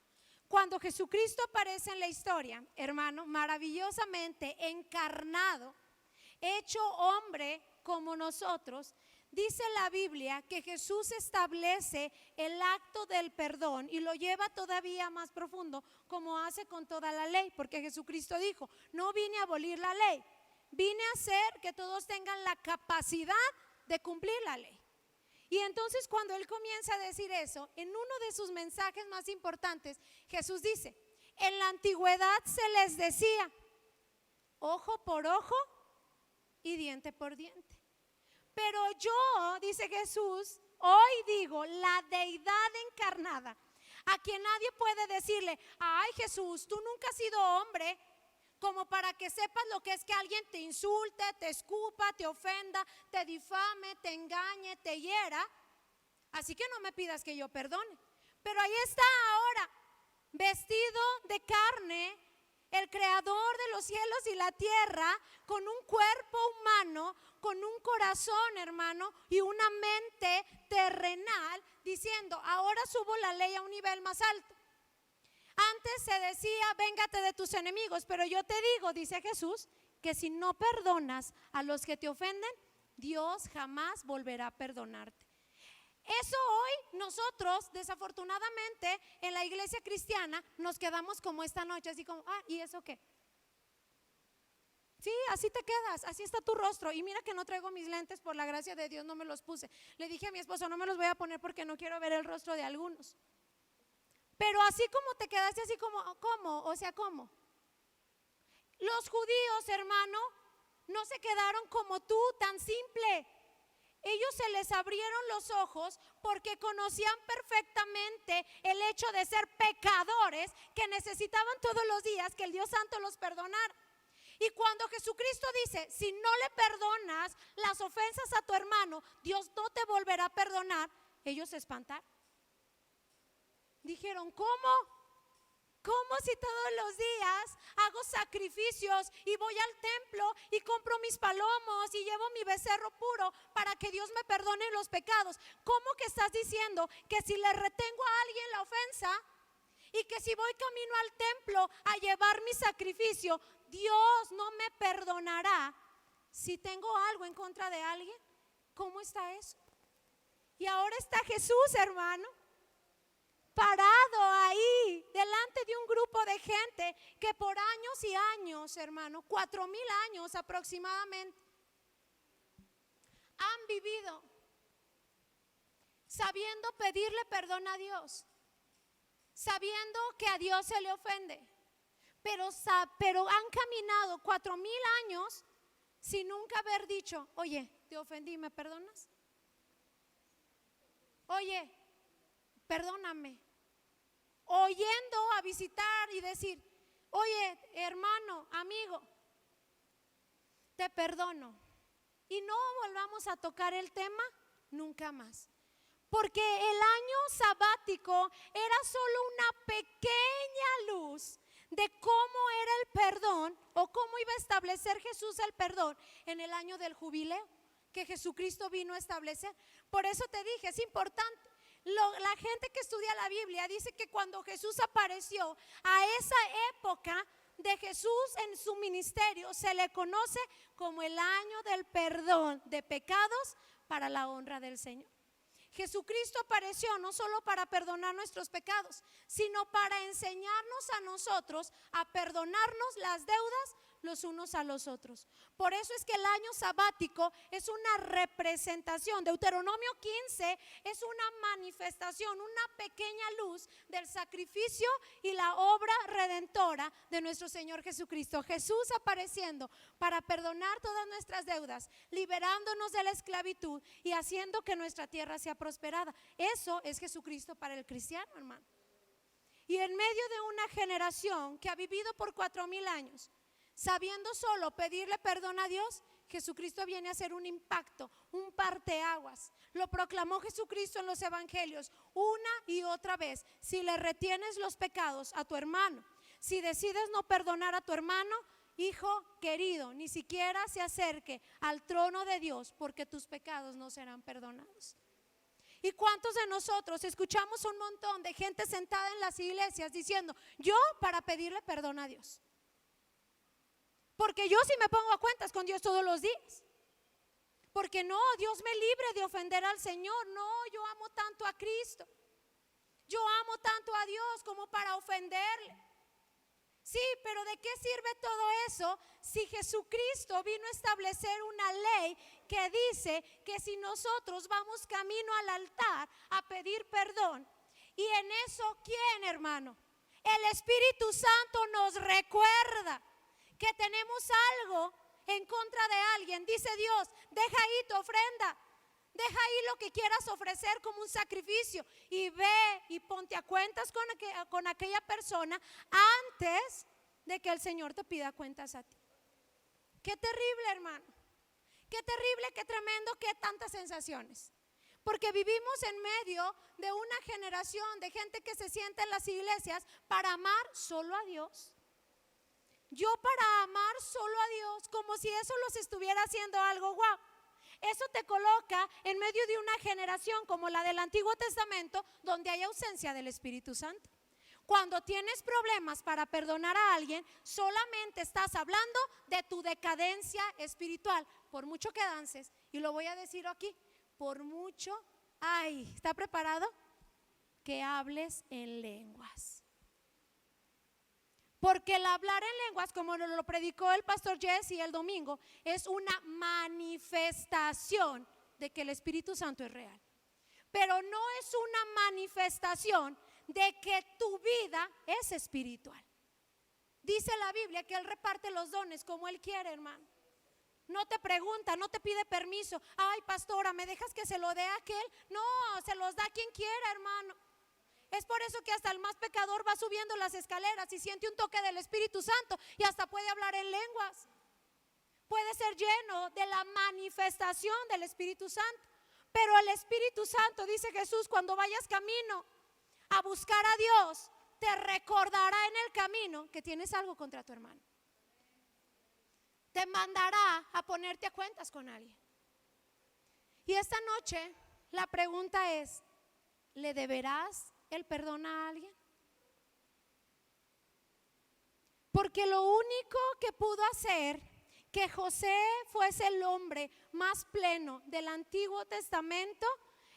Cuando Jesucristo aparece en la historia, hermano, maravillosamente encarnado, hecho hombre como nosotros, dice la Biblia que Jesús establece el acto del perdón y lo lleva todavía más profundo, como hace con toda la ley, porque Jesucristo dijo: no vine a abolir la ley, vine a hacer que todos tengan la capacidad de cumplir la ley. Y entonces cuando Él comienza a decir eso, en uno de sus mensajes más importantes, Jesús dice: en la antigüedad se les decía ojo por ojo y diente por diente, pero yo, dice Jesús, hoy digo, la deidad encarnada, a quien nadie puede decirle: ay, Jesús, tú nunca has sido hombre como para que sepas lo que es que alguien te insulte, te escupa, te ofenda, te difame, te engañe, te hiera. Así que no me pidas que yo perdone. Pero ahí está ahora, vestido de carne, el creador de los cielos y la tierra, con un cuerpo humano, con un corazón, hermano, y una mente terrenal, diciendo: ahora subo la ley a un nivel más alto. Antes se decía: véngate de tus enemigos, pero yo te digo, dice Jesús, que si no perdonas a los que te ofenden, Dios jamás volverá a perdonarte. Eso hoy nosotros, desafortunadamente, en la iglesia cristiana nos quedamos como esta noche, así como: ¿y eso qué? Sí, así te quedas, así está tu rostro. Y mira que no traigo mis lentes, por la gracia de Dios no me los puse. Le dije a mi esposo: no me los voy a poner porque no quiero ver el rostro de algunos. Pero así como te quedaste, así como, ¿cómo? O sea, ¿cómo? Los judíos, hermano, no se quedaron como tú, tan simple. Ellos se les abrieron los ojos porque conocían perfectamente el hecho de ser pecadores, que necesitaban todos los días que el Dios Santo los perdonara. Y cuando Jesucristo dice: si no le perdonas las ofensas a tu hermano, Dios no te volverá a perdonar, ellos se espantaron. Dijeron: ¿cómo? ¿Cómo si todos los días hago sacrificios y voy al templo y compro mis palomos y llevo mi becerro puro para que Dios me perdone los pecados? ¿Cómo que estás diciendo que si le retengo a alguien la ofensa y que si voy camino al templo a llevar mi sacrificio, Dios no me perdonará si tengo algo en contra de alguien? ¿Cómo está eso? Y ahora está Jesús, hermano, parado ahí delante de un grupo de gente que por años y años, hermano, 4,000 años aproximadamente, han vivido sabiendo pedirle perdón a Dios, sabiendo que a Dios se le ofende, pero han caminado 4,000 años sin nunca haber dicho: oye, te ofendí, ¿me perdonas? oye, perdóname. O yendo a visitar y decir, oye, hermano, amigo, te perdono. Y no volvamos a tocar el tema nunca más. Porque el año sabático era solo una pequeña luz de cómo era el perdón o cómo iba a establecer Jesús el perdón en el año del jubileo que Jesucristo vino a establecer. Por eso te dije, es importante. La gente que estudia la Biblia dice que cuando Jesús apareció, a esa época de Jesús en su ministerio se le conoce como el año del perdón de pecados para la honra del Señor. Jesucristo apareció no solo para perdonar nuestros pecados, sino para enseñarnos a nosotros a perdonarnos las deudas los unos a los otros. Por eso es que el año sabático es una representación. Deuteronomio 15 es una manifestación, una pequeña luz del sacrificio y la obra redentora de nuestro Señor Jesucristo. Jesús apareciendo para perdonar todas nuestras deudas, liberándonos de la esclavitud y haciendo que nuestra tierra sea prosperada. Eso es Jesucristo para el cristiano, hermano. Y en medio de una generación que ha vivido por 4000 años sabiendo solo pedirle perdón a Dios, Jesucristo viene a hacer un impacto, un parteaguas. Lo proclamó Jesucristo en los evangelios una y otra vez. Si le retienes los pecados a tu hermano, si decides no perdonar a tu hermano, hijo querido, ni siquiera se acerque al trono de Dios, porque tus pecados no serán perdonados. ¿Y cuántos de nosotros escuchamos un montón de gente sentada en las iglesias diciendo, yo para pedirle perdón a Dios? Porque yo sí me pongo a cuentas con Dios todos los días. Porque no, Dios me libre de ofender al Señor. No, yo amo tanto a Cristo. Yo amo tanto a Dios como para ofenderle. Sí, pero ¿de qué sirve todo eso si Jesucristo vino a establecer una ley que dice que si nosotros vamos camino al altar a pedir perdón, y en eso ¿quién, hermano? El Espíritu Santo nos recuerda que tenemos algo en contra de alguien. Dice Dios, deja ahí tu ofrenda, deja ahí lo que quieras ofrecer como un sacrificio y ve y ponte a cuentas con aquella persona antes de que el Señor te pida cuentas a ti. Qué terrible, hermano, qué terrible, qué tremendo, qué tantas sensaciones. Porque vivimos en medio de una generación de gente que se sienta en las iglesias para amar solo a Dios. Yo para amar solo a Dios, como si eso los estuviera haciendo algo guau. Eso te coloca en medio de una generación como la del Antiguo Testamento, donde hay ausencia del Espíritu Santo. Cuando tienes problemas para perdonar a alguien, solamente estás hablando de tu decadencia espiritual. Por mucho que dances, y lo voy a decir aquí, por mucho, ¿está preparado? Que hables en lenguas. Porque el hablar en lenguas, como lo predicó el pastor Jesse el domingo, es una manifestación de que el Espíritu Santo es real. Pero no es una manifestación de que tu vida es espiritual. Dice la Biblia que Él reparte los dones como Él quiere, hermano. No te pregunta, no te pide permiso. Ay, pastora, ¿me dejas que se lo dé a aquel? No, se los da a quien quiera, hermano. Es por eso que hasta el más pecador va subiendo las escaleras y siente un toque del Espíritu Santo y hasta puede hablar en lenguas. Puede ser lleno de la manifestación del Espíritu Santo. Pero el Espíritu Santo, dice Jesús, cuando vayas camino a buscar a Dios, te recordará en el camino que tienes algo contra tu hermano. Te mandará a ponerte a cuentas con alguien. Y esta noche la pregunta es, ¿le deberás el perdón a alguien? Porque lo único que pudo hacer que José fuese el hombre más pleno del Antiguo Testamento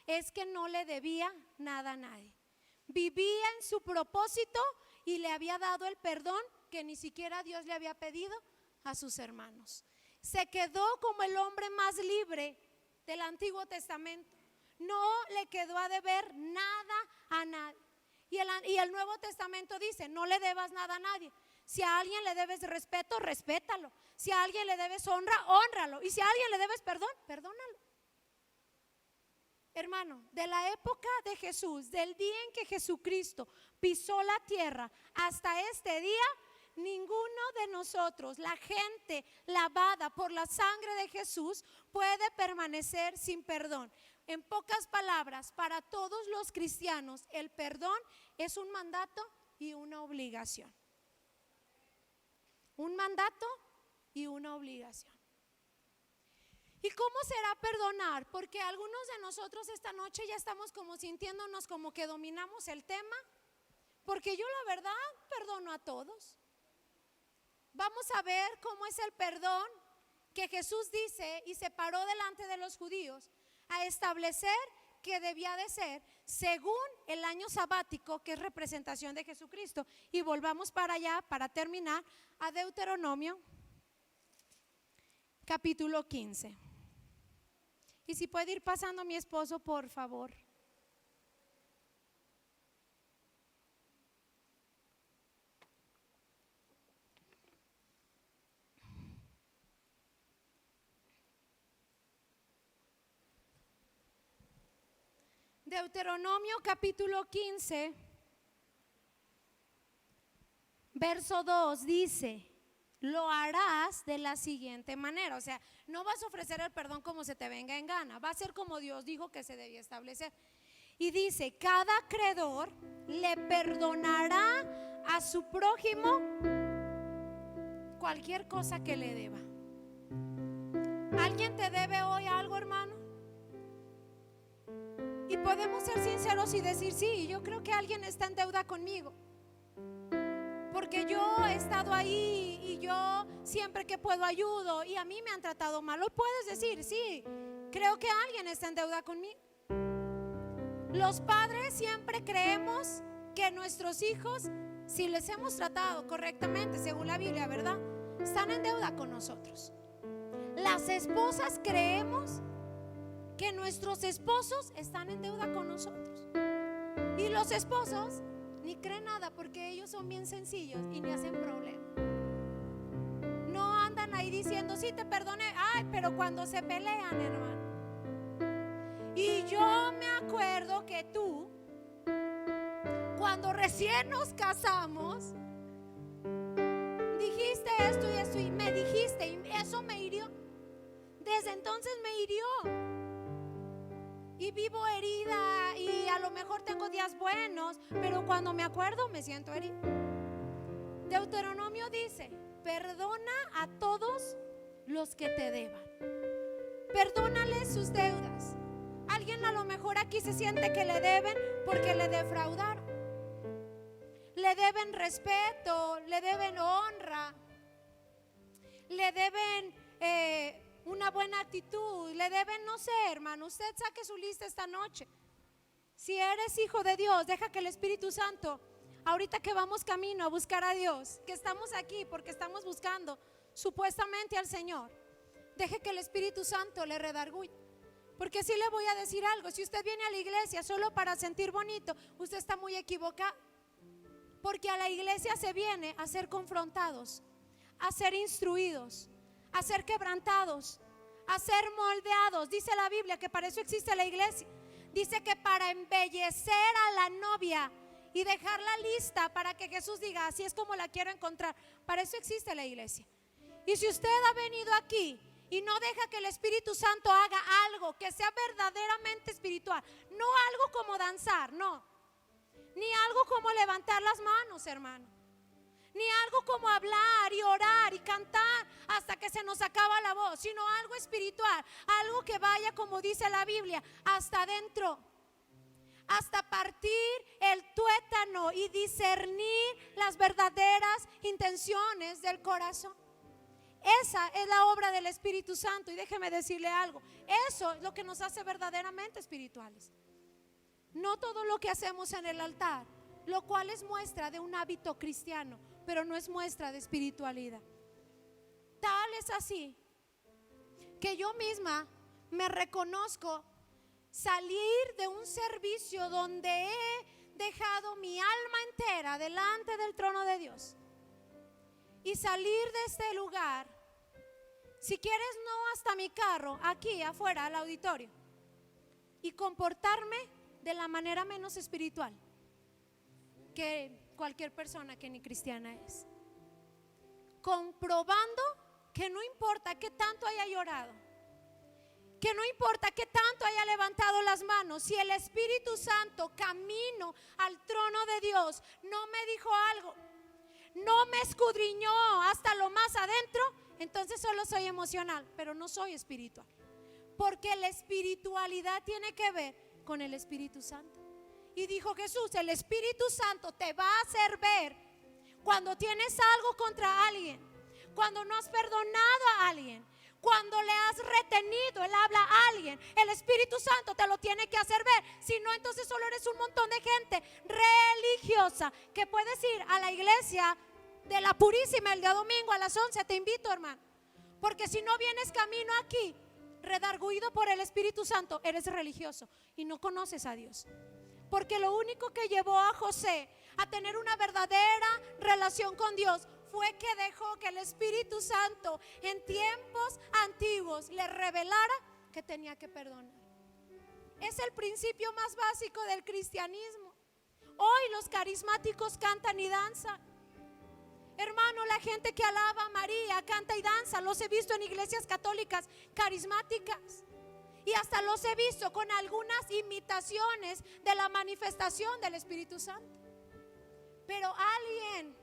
es que no le debía nada a nadie. Vivía en su propósito y le había dado el perdón que ni siquiera Dios le había pedido a sus hermanos. Se quedó como el hombre más libre del Antiguo Testamento. No le quedó a deber nada a nadie. Y el Nuevo Testamento dice, no le debas nada a nadie. Si a alguien le debes respeto, respétalo. Si a alguien le debes honra, hónralo. Y si a alguien le debes perdón, perdónalo. Hermano, de la época de Jesús, del día en que Jesucristo pisó la tierra hasta este día, ninguno de nosotros, la gente lavada por la sangre de Jesús, puede permanecer sin perdón. En pocas palabras, para todos los cristianos, el perdón es un mandato y una obligación. Un mandato y una obligación. ¿Y cómo será perdonar? Porque algunos de nosotros esta noche ya estamos como sintiéndonos como que dominamos el tema. Porque yo la verdad perdono a todos. Vamos a ver cómo es el perdón que Jesús dice y se paró delante de los judíos a establecer que debía de ser según el año sabático, que es representación de Jesucristo. Y volvamos para allá para terminar a Deuteronomio capítulo 15. Y si puede ir pasando mi esposo, por favor. Deuteronomio capítulo 15, verso 2 dice: lo harás de la siguiente manera. O sea, no vas a ofrecer el perdón como se te venga en gana, va a ser como Dios dijo que se debía establecer. Y dice: cada acreedor le perdonará a su prójimo cualquier cosa que le deba. ¿Alguien te debe hoy algo, hermano? Y podemos ser sinceros y decir: sí, yo creo que alguien está en deuda conmigo, porque yo he estado ahí y yo siempre que puedo ayudo y a mí me han tratado mal. Hoy puedes decir: sí, creo que alguien está en deuda conmigo. Los padres siempre creemos que nuestros hijos, si les hemos tratado correctamente según la Biblia, ¿verdad?, están en deuda con nosotros. Las esposas creemos que nuestros esposos están en deuda con nosotros. Y los esposos ni creen nada, porque ellos son bien sencillos y ni hacen problema. No andan ahí diciendo: sí, te perdoné. Ay, pero cuando se pelean, hermano. Y yo me acuerdo que tú, cuando recién nos casamos, dijiste esto y esto, y me dijiste, y eso me hirió. Desde entonces me hirió. Y vivo herida, y a lo mejor tengo días buenos, pero cuando me acuerdo me siento herida. Deuteronomio dice: perdona a todos los que te deban. Perdónales sus deudas. Alguien a lo mejor aquí se siente que le deben porque le defraudaron. Le deben respeto, le deben honra, le deben una buena actitud, le deben, no sé, hermano, usted saque su lista esta noche. Si eres hijo de Dios, deja que el Espíritu Santo, ahorita que vamos camino a buscar a Dios, que estamos aquí porque estamos buscando supuestamente al Señor, deje que el Espíritu Santo le redarguya. Porque sí le voy a decir algo: si usted viene a la iglesia solo para sentir bonito, usted está muy equivocado. Porque a la iglesia se viene a ser confrontados, a ser instruidos, a ser quebrantados, a ser moldeados. Dice la Biblia que para eso existe la iglesia. Dice que para embellecer a la novia y dejarla lista para que Jesús diga: así es como la quiero encontrar. Para eso existe la iglesia. Y si usted ha venido aquí y no deja que el Espíritu Santo haga algo que sea verdaderamente espiritual, no algo como danzar, no, ni algo como levantar las manos, hermano, ni algo como hablar y orar y cantar hasta que se nos acaba la voz, sino algo espiritual, algo que vaya, como dice la Biblia, hasta adentro, hasta partir el tuétano y discernir las verdaderas intenciones del corazón. Esa es la obra del Espíritu Santo. Y déjeme decirle algo: eso es lo que nos hace verdaderamente espirituales. No todo lo que hacemos en el altar, lo cual es muestra de un hábito cristiano, pero no es muestra de espiritualidad. Tal es así que yo misma me reconozco salir de un servicio donde he dejado mi alma entera delante del trono de Dios y salir de este lugar, si quieres no hasta mi carro, aquí afuera al auditorio, y comportarme de la manera menos espiritual que cualquier persona que ni cristiana es, comprobando que no importa qué tanto haya llorado, que no importa qué tanto haya levantado las manos, si el Espíritu Santo camino al trono de Dios no me dijo algo, no me escudriñó hasta lo más adentro, entonces solo soy emocional, pero no soy espiritual. Porque la espiritualidad tiene que ver con el Espíritu Santo. Y dijo Jesús, el Espíritu Santo te va a hacer ver cuando tienes algo contra alguien, cuando no has perdonado a alguien, cuando le has retenido el habla a alguien. El Espíritu Santo te lo tiene que hacer ver. Si no, entonces solo eres un montón de gente religiosa que puedes ir a la iglesia de la Purísima el día domingo a las 11. Te invito, hermano, porque si no vienes camino aquí redarguido por el Espíritu Santo, eres religioso y no conoces a Dios. Porque lo único que llevó a José a tener una verdadera relación con Dios fue que dejó que el Espíritu Santo en tiempos antiguos le revelara que tenía que perdonar. Es el principio más básico del cristianismo. Hoy los carismáticos cantan y danzan. Hermano, la gente que alaba a María canta y danza. Los he visto en iglesias católicas carismáticas. Y hasta los he visto con algunas imitaciones de la manifestación del Espíritu Santo. Pero alguien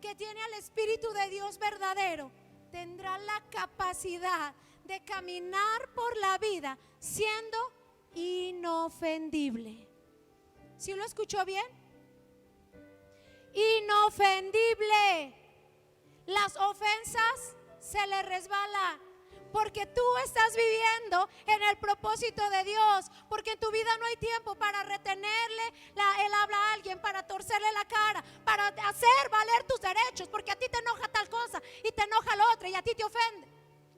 que tiene al Espíritu de Dios verdadero tendrá la capacidad de caminar por la vida siendo inofendible. ¿Sí lo escuchó bien? Inofendible. Las ofensas se le resbalan, porque tú estás viviendo en el propósito de Dios, porque en tu vida no hay tiempo para retenerle el habla a alguien, para torcerle la cara, para hacer valer tus derechos, porque a ti te enoja tal cosa y te enoja la otra y a ti te ofende.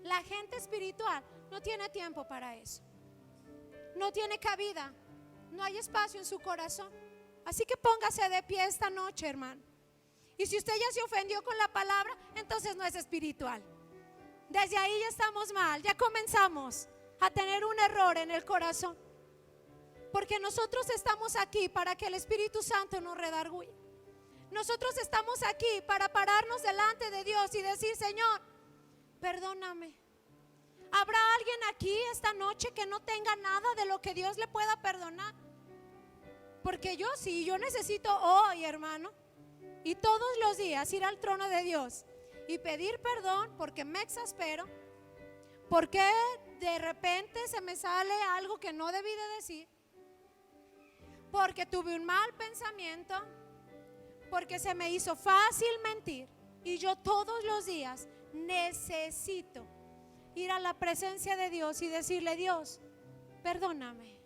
La gente espiritual no tiene tiempo para eso, no tiene cabida, no hay espacio en su corazón. Así que póngase de pie esta noche, hermano. Y si usted ya se ofendió con la palabra, entonces no es espiritual. Desde ahí ya estamos mal, ya comenzamos a tener un error en el corazón. Porque nosotros estamos aquí para que el Espíritu Santo nos redarguya. Nosotros estamos aquí para pararnos delante de Dios y decir: Señor, perdóname. ¿Habrá alguien aquí esta noche que no tenga nada de lo que Dios le pueda perdonar? Porque yo sí, yo necesito hoy, hermano, y todos los días ir al trono de Dios y pedir perdón porque me exaspero, porque de repente se me sale algo que no debí de decir, porque tuve un mal pensamiento, porque se me hizo fácil mentir. Y yo todos los días necesito ir a la presencia de Dios y decirle: Dios, perdóname,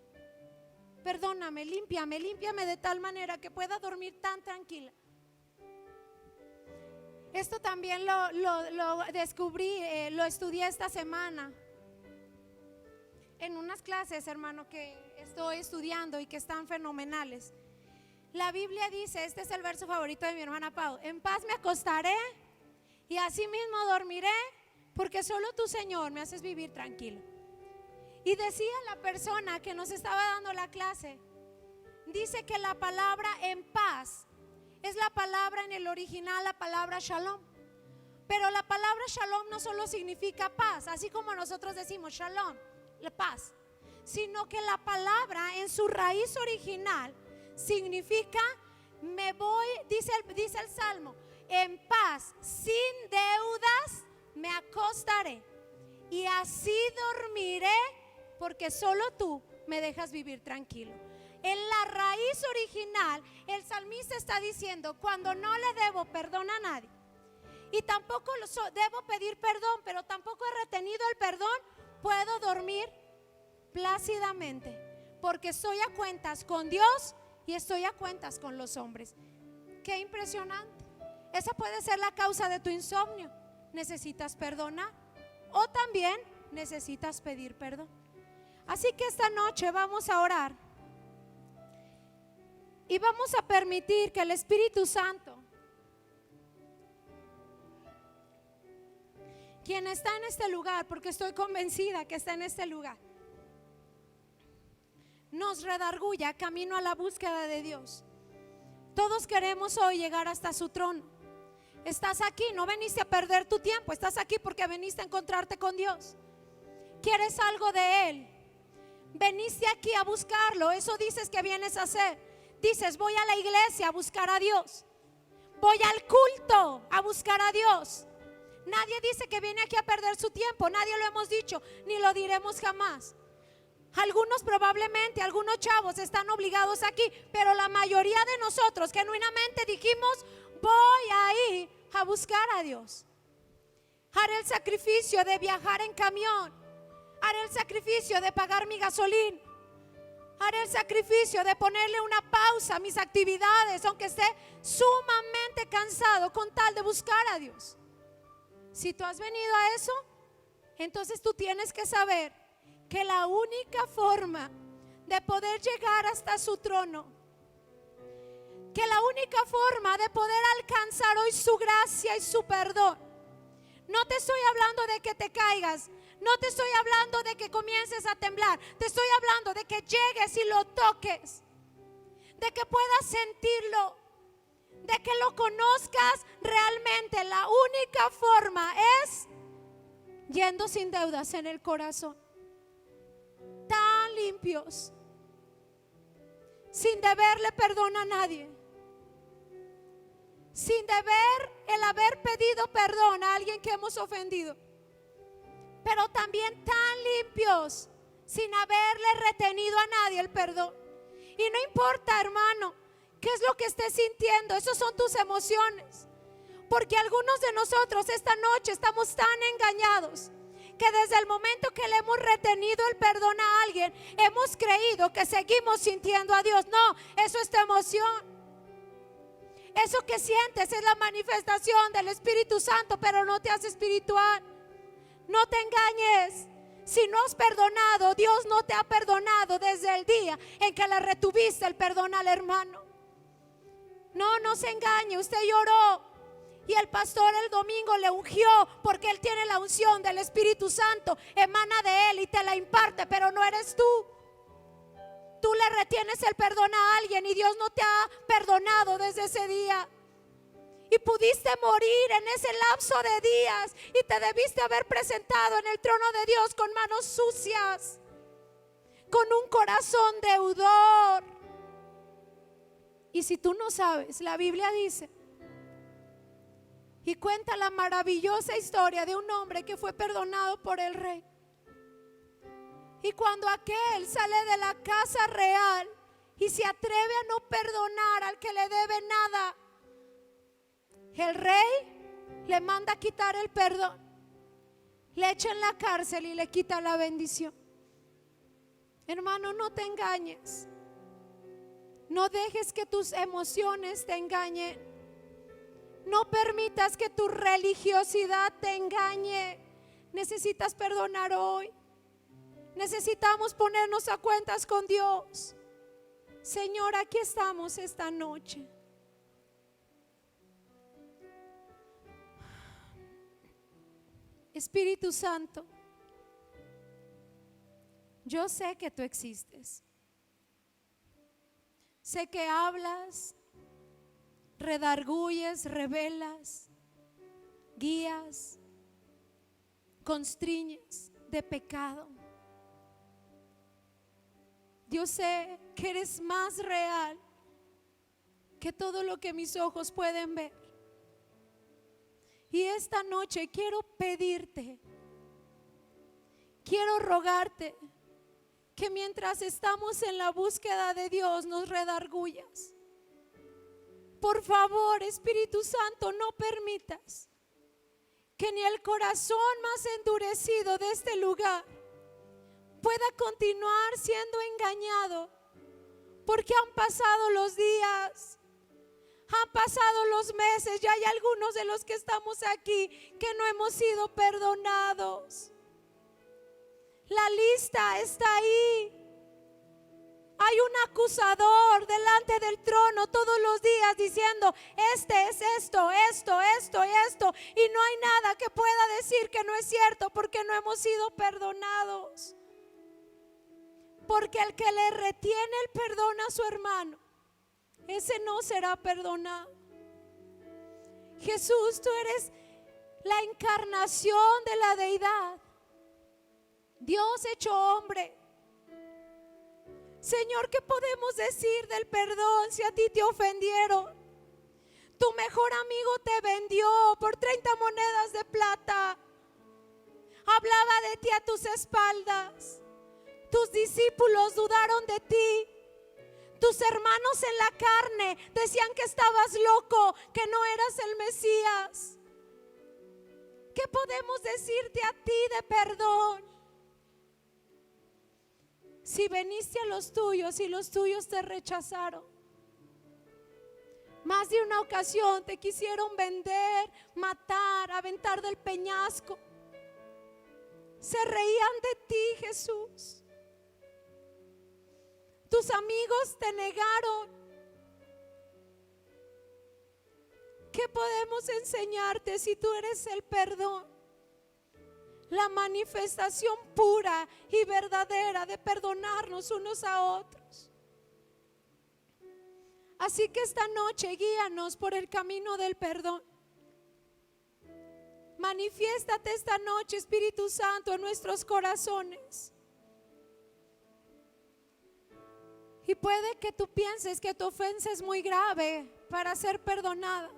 perdóname, límpiame, límpiame de tal manera que pueda dormir tan tranquila. Esto también lo descubrí, lo estudié esta semana en unas clases, hermano, que estoy estudiando y que están fenomenales. La Biblia dice, este es el verso favorito de mi hermana Pau: en paz me acostaré y así mismo dormiré, porque solo tú, Señor, me haces vivir tranquilo. Y decía la persona que nos estaba dando la clase, dice que la palabra en paz es la palabra en el original, la palabra shalom. Pero la palabra shalom no solo significa paz, así como nosotros decimos shalom, la paz, sino que la palabra en su raíz original significa: me voy, dice el Salmo, en paz, sin deudas me acostaré y así dormiré, porque solo tú me dejas vivir tranquilo. En la raíz original, el salmista está diciendo: cuando no le debo perdón a nadie y tampoco debo pedir perdón, pero tampoco he retenido el perdón, puedo dormir plácidamente, porque estoy a cuentas con Dios y estoy a cuentas con los hombres. Qué impresionante. Esa puede ser la causa de tu insomnio. Necesitas perdonar, o también necesitas pedir perdón. Así que esta noche vamos a orar y vamos a permitir que el Espíritu Santo, quien está en este lugar, porque estoy convencida que está en este lugar, nos redarguya camino a la búsqueda de Dios. Todos queremos hoy llegar hasta su trono. Estás aquí, no veniste a perder tu tiempo, estás aquí porque veniste a encontrarte con Dios. ¿Quieres algo de Él? Veniste aquí a buscarlo, eso dices que vienes a hacer. Dices, voy a la iglesia a buscar a Dios, voy al culto a buscar a Dios. Nadie dice que viene aquí a perder su tiempo, nadie lo hemos dicho, ni lo diremos jamás. Algunos probablemente, algunos chavos están obligados aquí, pero la mayoría de nosotros genuinamente dijimos, voy a ir a buscar a Dios. Haré el sacrificio de viajar en camión, haré el sacrificio de pagar mi gasolina, haré el sacrificio de ponerle una pausa a mis actividades, aunque esté sumamente cansado, con tal de buscar a Dios. Si tú has venido a eso, entonces tú tienes que saber que la única forma de poder llegar hasta su trono, que la única forma de poder alcanzar hoy su gracia y su perdón, no te estoy hablando de que te caigas, no te estoy hablando de que comiences a temblar, te estoy hablando de que llegues y lo toques, de que puedas sentirlo, de que lo conozcas realmente. La única forma es yendo sin deudas en el corazón, tan limpios, sin deberle perdón a nadie, sin deber el haber pedido perdón a alguien que hemos ofendido, pero también tan limpios sin haberle retenido a nadie el perdón. Y no importa, hermano, qué es lo que estés sintiendo, esos son tus emociones, porque algunos de nosotros esta noche estamos tan engañados que desde el momento que le hemos retenido el perdón a alguien, hemos creído que seguimos sintiendo a Dios. No, eso es tu emoción. Eso que sientes es la manifestación del Espíritu Santo, pero no te hace espiritual. No te engañes. Si no has perdonado, Dios no te ha perdonado desde el día en que le retuviste el perdón al hermano. No se engañe. Usted lloró y el pastor el domingo le ungió porque él tiene la unción del Espíritu Santo, emana de él y te la imparte, pero no eres tú. Tú le retienes el perdón a alguien y Dios no te ha perdonado desde ese día. Y pudiste morir en ese lapso de días y te debiste haber presentado en el trono de Dios con manos sucias, con un corazón deudor. Y si tú no sabes, la Biblia dice y cuenta la maravillosa historia de un hombre que fue perdonado por el rey. Y cuando aquel sale de la casa real y se atreve a no perdonar al que le debe nada, el rey le manda a quitar el perdón, le echa en la cárcel y le quita la bendición. Hermano, no te engañes. No dejes que tus emociones te engañen. No permitas que tu religiosidad te engañe. Necesitas perdonar hoy. Necesitamos ponernos a cuentas con Dios. Señor, aquí estamos esta noche. Espíritu Santo, yo sé que tú existes. Sé que hablas, redarguyes, revelas, guías, constriñes de pecado. Yo sé que eres más real que todo lo que mis ojos pueden ver. Y esta noche quiero pedirte, quiero rogarte que mientras estamos en la búsqueda de Dios nos redarguyas. Por favor, Espíritu Santo, no permitas que ni el corazón más endurecido de este lugar pueda continuar siendo engañado, porque han pasado los días, han pasado los meses, ya hay algunos de los que estamos aquí que no hemos sido perdonados. La lista está ahí. Hay un acusador delante del trono todos los días diciendo: este es esto, esto, esto, esto. Y no hay nada que pueda decir que no es cierto, porque no hemos sido perdonados. porque el que le retiene el perdón a su hermano, ese no será perdonado. Jesús, tú eres la encarnación de la deidad, Dios hecho hombre. Señor, ¿qué podemos decir del perdón si a ti te ofendieron? Tu mejor amigo te vendió por 30 monedas de plata. Hablaba de ti a tus espaldas. Tus discípulos dudaron de ti. Tus hermanos en la carne decían que estabas loco, que no eras el Mesías. ¿Qué podemos decirte a ti de perdón? Si veniste a los tuyos y los tuyos te rechazaron. Más de una ocasión te quisieron vender, matar, aventar del peñasco. Se reían de ti, Jesús. Tus amigos te negaron. ¿Qué podemos enseñarte si tú eres el perdón? La manifestación pura y verdadera de perdonarnos unos a otros. Así que esta noche guíanos por el camino del perdón. Manifiéstate esta noche, Espíritu Santo, en nuestros corazones. Y puede que tú pienses que tu ofensa es muy grave para ser perdonada,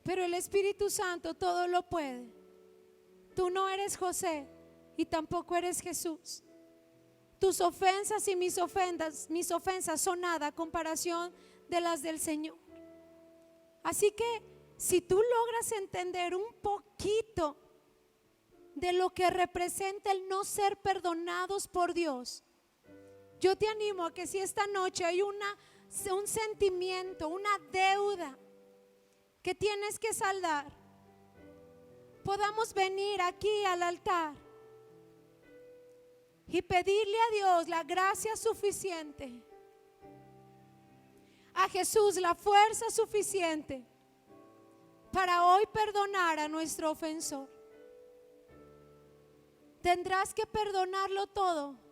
pero el Espíritu Santo todo lo puede. Tú no eres José y tampoco eres Jesús. Tus ofensas y mis ofensas son nada a comparación de las del Señor. Así que si tú logras entender un poquito de lo que representa el no ser perdonados por Dios, yo te animo a que si esta noche hay un sentimiento, una deuda que tienes que saldar, podamos venir aquí al altar y pedirle a Dios la gracia suficiente, a Jesús la fuerza suficiente para hoy perdonar a nuestro ofensor. Tendrás que perdonarlo todo.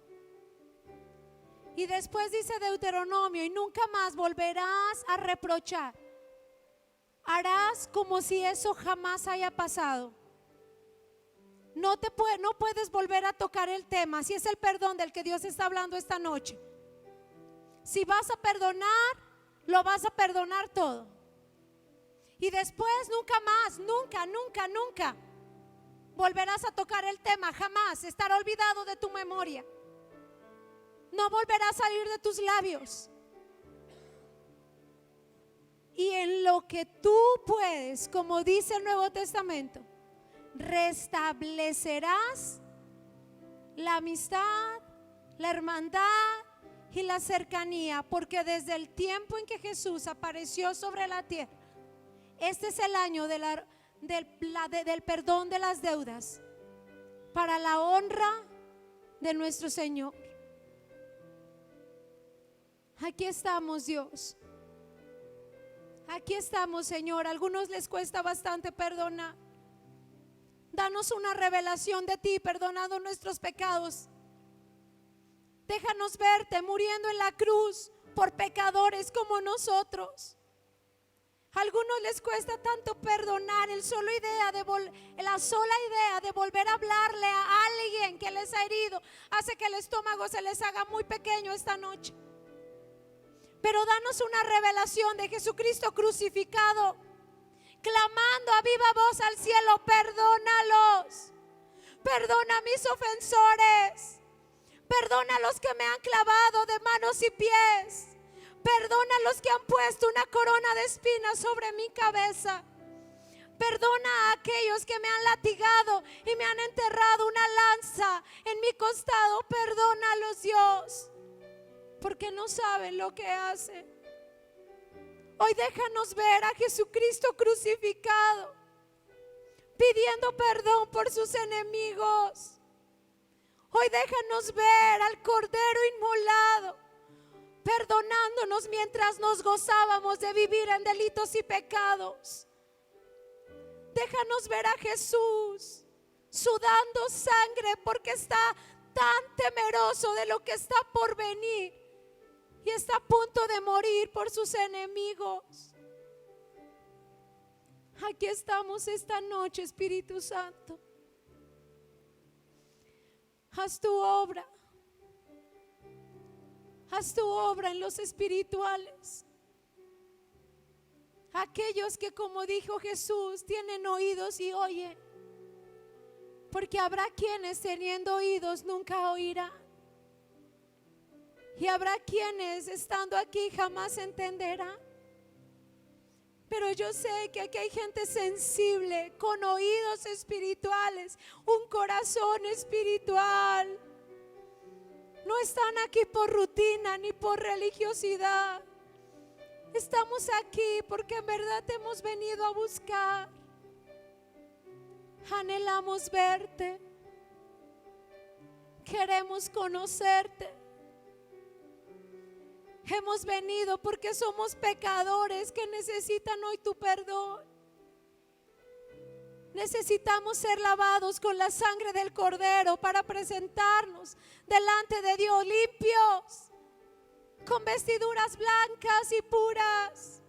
Y después dice Deuteronomio, y nunca más volverás a reprochar. Harás como si eso jamás haya pasado. No puedes volver a tocar el tema. Si es el perdón del que Dios está hablando esta noche. Si vas a perdonar, lo vas a perdonar todo. Y después nunca más, nunca volverás a tocar el tema, jamás. Estará olvidado de tu memoria. No volverá a salir de tus labios. Y en lo que tú puedes, como dice el Nuevo Testamento, restablecerás la amistad, la hermandad y la cercanía, porque desde el tiempo en que Jesús apareció sobre la tierra, este es el año del perdón de las deudas, para la honra de nuestro Señor. Aquí estamos, Dios. Aquí estamos, Señor. A algunos les cuesta bastante perdonar. Danos una revelación de ti, perdonando nuestros pecados. Déjanos verte muriendo en la cruz por pecadores como nosotros. A algunos les cuesta tanto perdonar. La sola idea de volver a hablarle a alguien que les ha herido hace que el estómago se les haga muy pequeño esta noche. Pero danos una revelación de Jesucristo crucificado, clamando a viva voz al cielo: perdónalos, perdona a mis ofensores, perdona a los que me han clavado de manos y pies, perdona a los que han puesto una corona de espinas sobre mi cabeza, perdona a aquellos que me han latigado y me han enterrado una lanza en mi costado. Perdónalos, Dios, porque no saben lo que hacen. Hoy déjanos ver a Jesucristo crucificado, pidiendo perdón por sus enemigos. Hoy déjanos ver al Cordero inmolado, perdonándonos mientras nos gozábamos de vivir en delitos y pecados. Déjanos ver a Jesús sudando sangre porque está tan temeroso de lo que está por venir y está a punto de morir por sus enemigos. Aquí estamos esta noche, Espíritu Santo. Haz tu obra. Haz tu obra en los espirituales. Aquellos que, como dijo Jesús, tienen oídos y oyen. Porque habrá quienes teniendo oídos nunca oirán. Y habrá quienes estando aquí jamás entenderán. Pero yo sé que aquí hay gente sensible, con oídos espirituales, un corazón espiritual. No están aquí por rutina ni por religiosidad. Estamos aquí porque en verdad te hemos venido a buscar. Anhelamos verte. Queremos conocerte. Hemos venido porque somos pecadores que necesitan hoy tu perdón. Necesitamos ser lavados con la sangre del Cordero para presentarnos delante de Dios limpios, con vestiduras blancas y puras,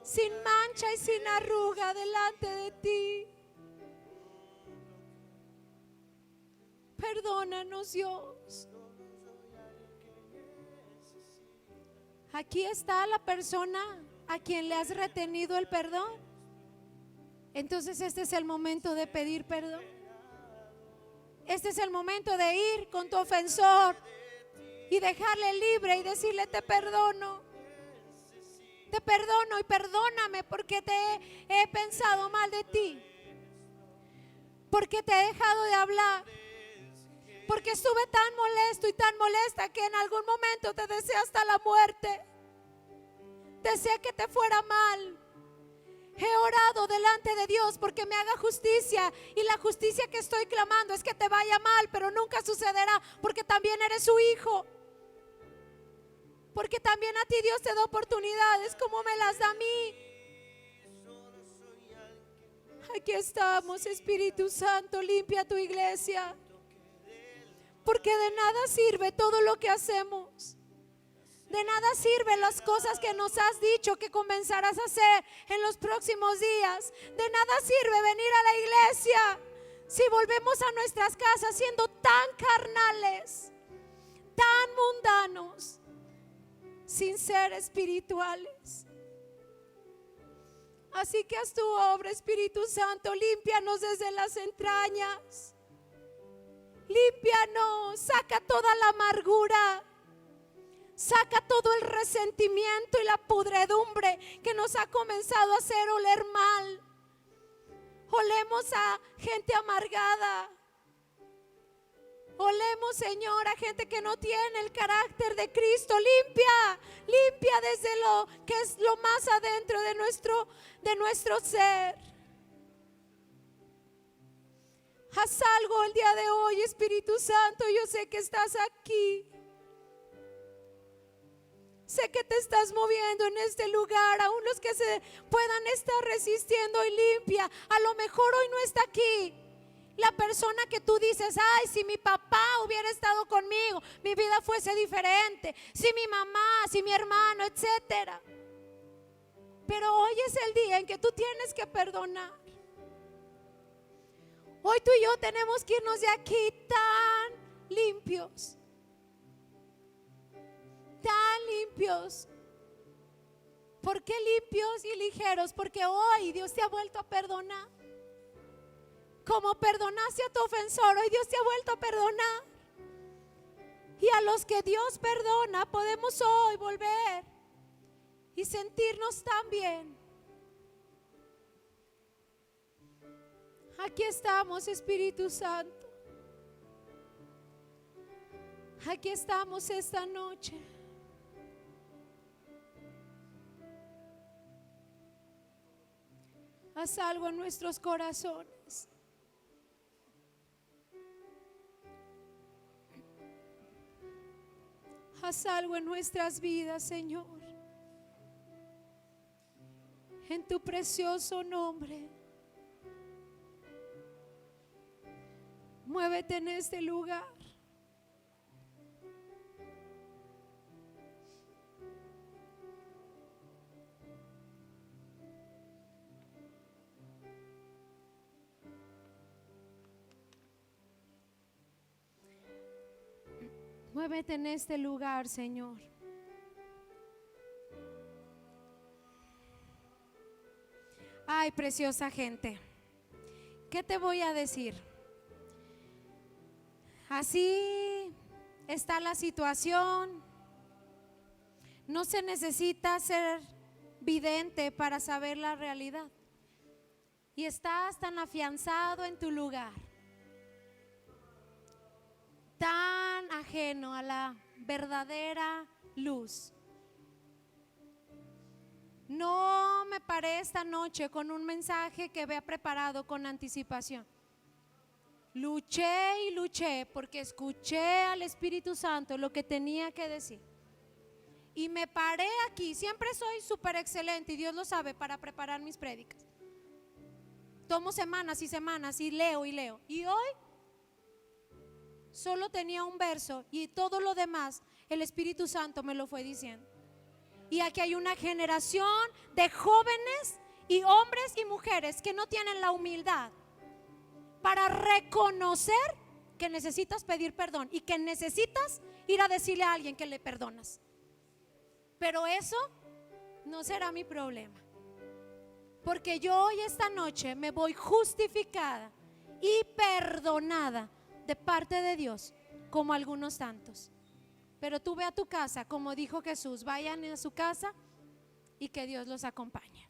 sin mancha y sin arruga delante de ti. Perdónanos, Dios. Aquí está la persona a quien le has retenido el perdón. Entonces este es el momento de pedir perdón. Este es el momento de ir con tu ofensor y dejarle libre y decirle: te perdono y perdóname porque te he pensado mal de ti, porque te he dejado de hablar, porque estuve tan molesto y tan molesta que en algún momento te deseé hasta la muerte. Deseé que te fuera mal. He orado delante de Dios porque me haga justicia, y la justicia que estoy clamando es que te vaya mal, pero nunca sucederá porque también eres su hijo. Porque también a ti Dios te da oportunidades como me las da a mí. Aquí estamos, Espíritu Santo, limpia tu iglesia. Porque de nada sirve todo lo que hacemos. De nada sirven las cosas que nos has dicho que comenzarás a hacer en los próximos días. De nada sirve venir a la iglesia si volvemos a nuestras casas siendo tan carnales, tan mundanos, sin ser espirituales. Así que haz tu obra, Espíritu Santo. Límpianos desde las entrañas. Límpianos, saca toda la amargura. Saca todo el resentimiento y la pudredumbre que nos ha comenzado a hacer oler mal. Olemos a gente amargada. Olemos, Señor, a gente que no tiene el carácter de Cristo. Limpia desde lo que es lo más adentro de nuestro ser. Haz algo el día de hoy, Espíritu Santo. Yo sé que estás aquí. Sé que te estás moviendo en este lugar. Aún los que se puedan estar resistiendo y limpia. A lo mejor hoy no está aquí la persona que tú dices: ay, si mi papá hubiera estado conmigo, mi vida fuese diferente. Si mi mamá, si mi hermano, etcétera. Pero hoy es el día en que tú tienes que perdonar. Hoy tú y yo tenemos que irnos de aquí tan limpios. Tan limpios. ¿Por qué limpios y ligeros? Porque hoy Dios te ha vuelto a perdonar. Como perdonaste a tu ofensor, hoy Dios te ha vuelto a perdonar. Y a los que Dios perdona, podemos hoy volver y sentirnos tan bien. Aquí estamos, Espíritu Santo. Aquí estamos esta noche. Haz algo en nuestros corazones. Haz algo en nuestras vidas, Señor. En tu precioso nombre. Muévete en este lugar. Muévete en este lugar, Señor. Ay, preciosa gente, ¿qué te voy a decir? Así está la situación. No se necesita ser vidente para saber la realidad. Y estás tan afianzado en tu lugar, tan ajeno a la verdadera luz. No me paré esta noche con un mensaje que había preparado con anticipación. Luché y luché porque escuché al Espíritu Santo lo que tenía que decir. Y me paré aquí. Siempre soy súper excelente y Dios lo sabe para preparar mis prédicas. Tomo semanas y semanas y leo y leo. Y hoy solo tenía un verso y todo lo demás el Espíritu Santo me lo fue diciendo. Y aquí hay una generación de jóvenes y hombres y mujeres que no tienen la humildad para reconocer que necesitas pedir perdón y que necesitas ir a decirle a alguien que le perdonas. Pero eso no será mi problema, porque yo hoy esta noche me voy justificada y perdonada de parte de Dios, como algunos tantos. Pero tú ve a tu casa, como dijo Jesús, vayan a su casa y que Dios los acompañe.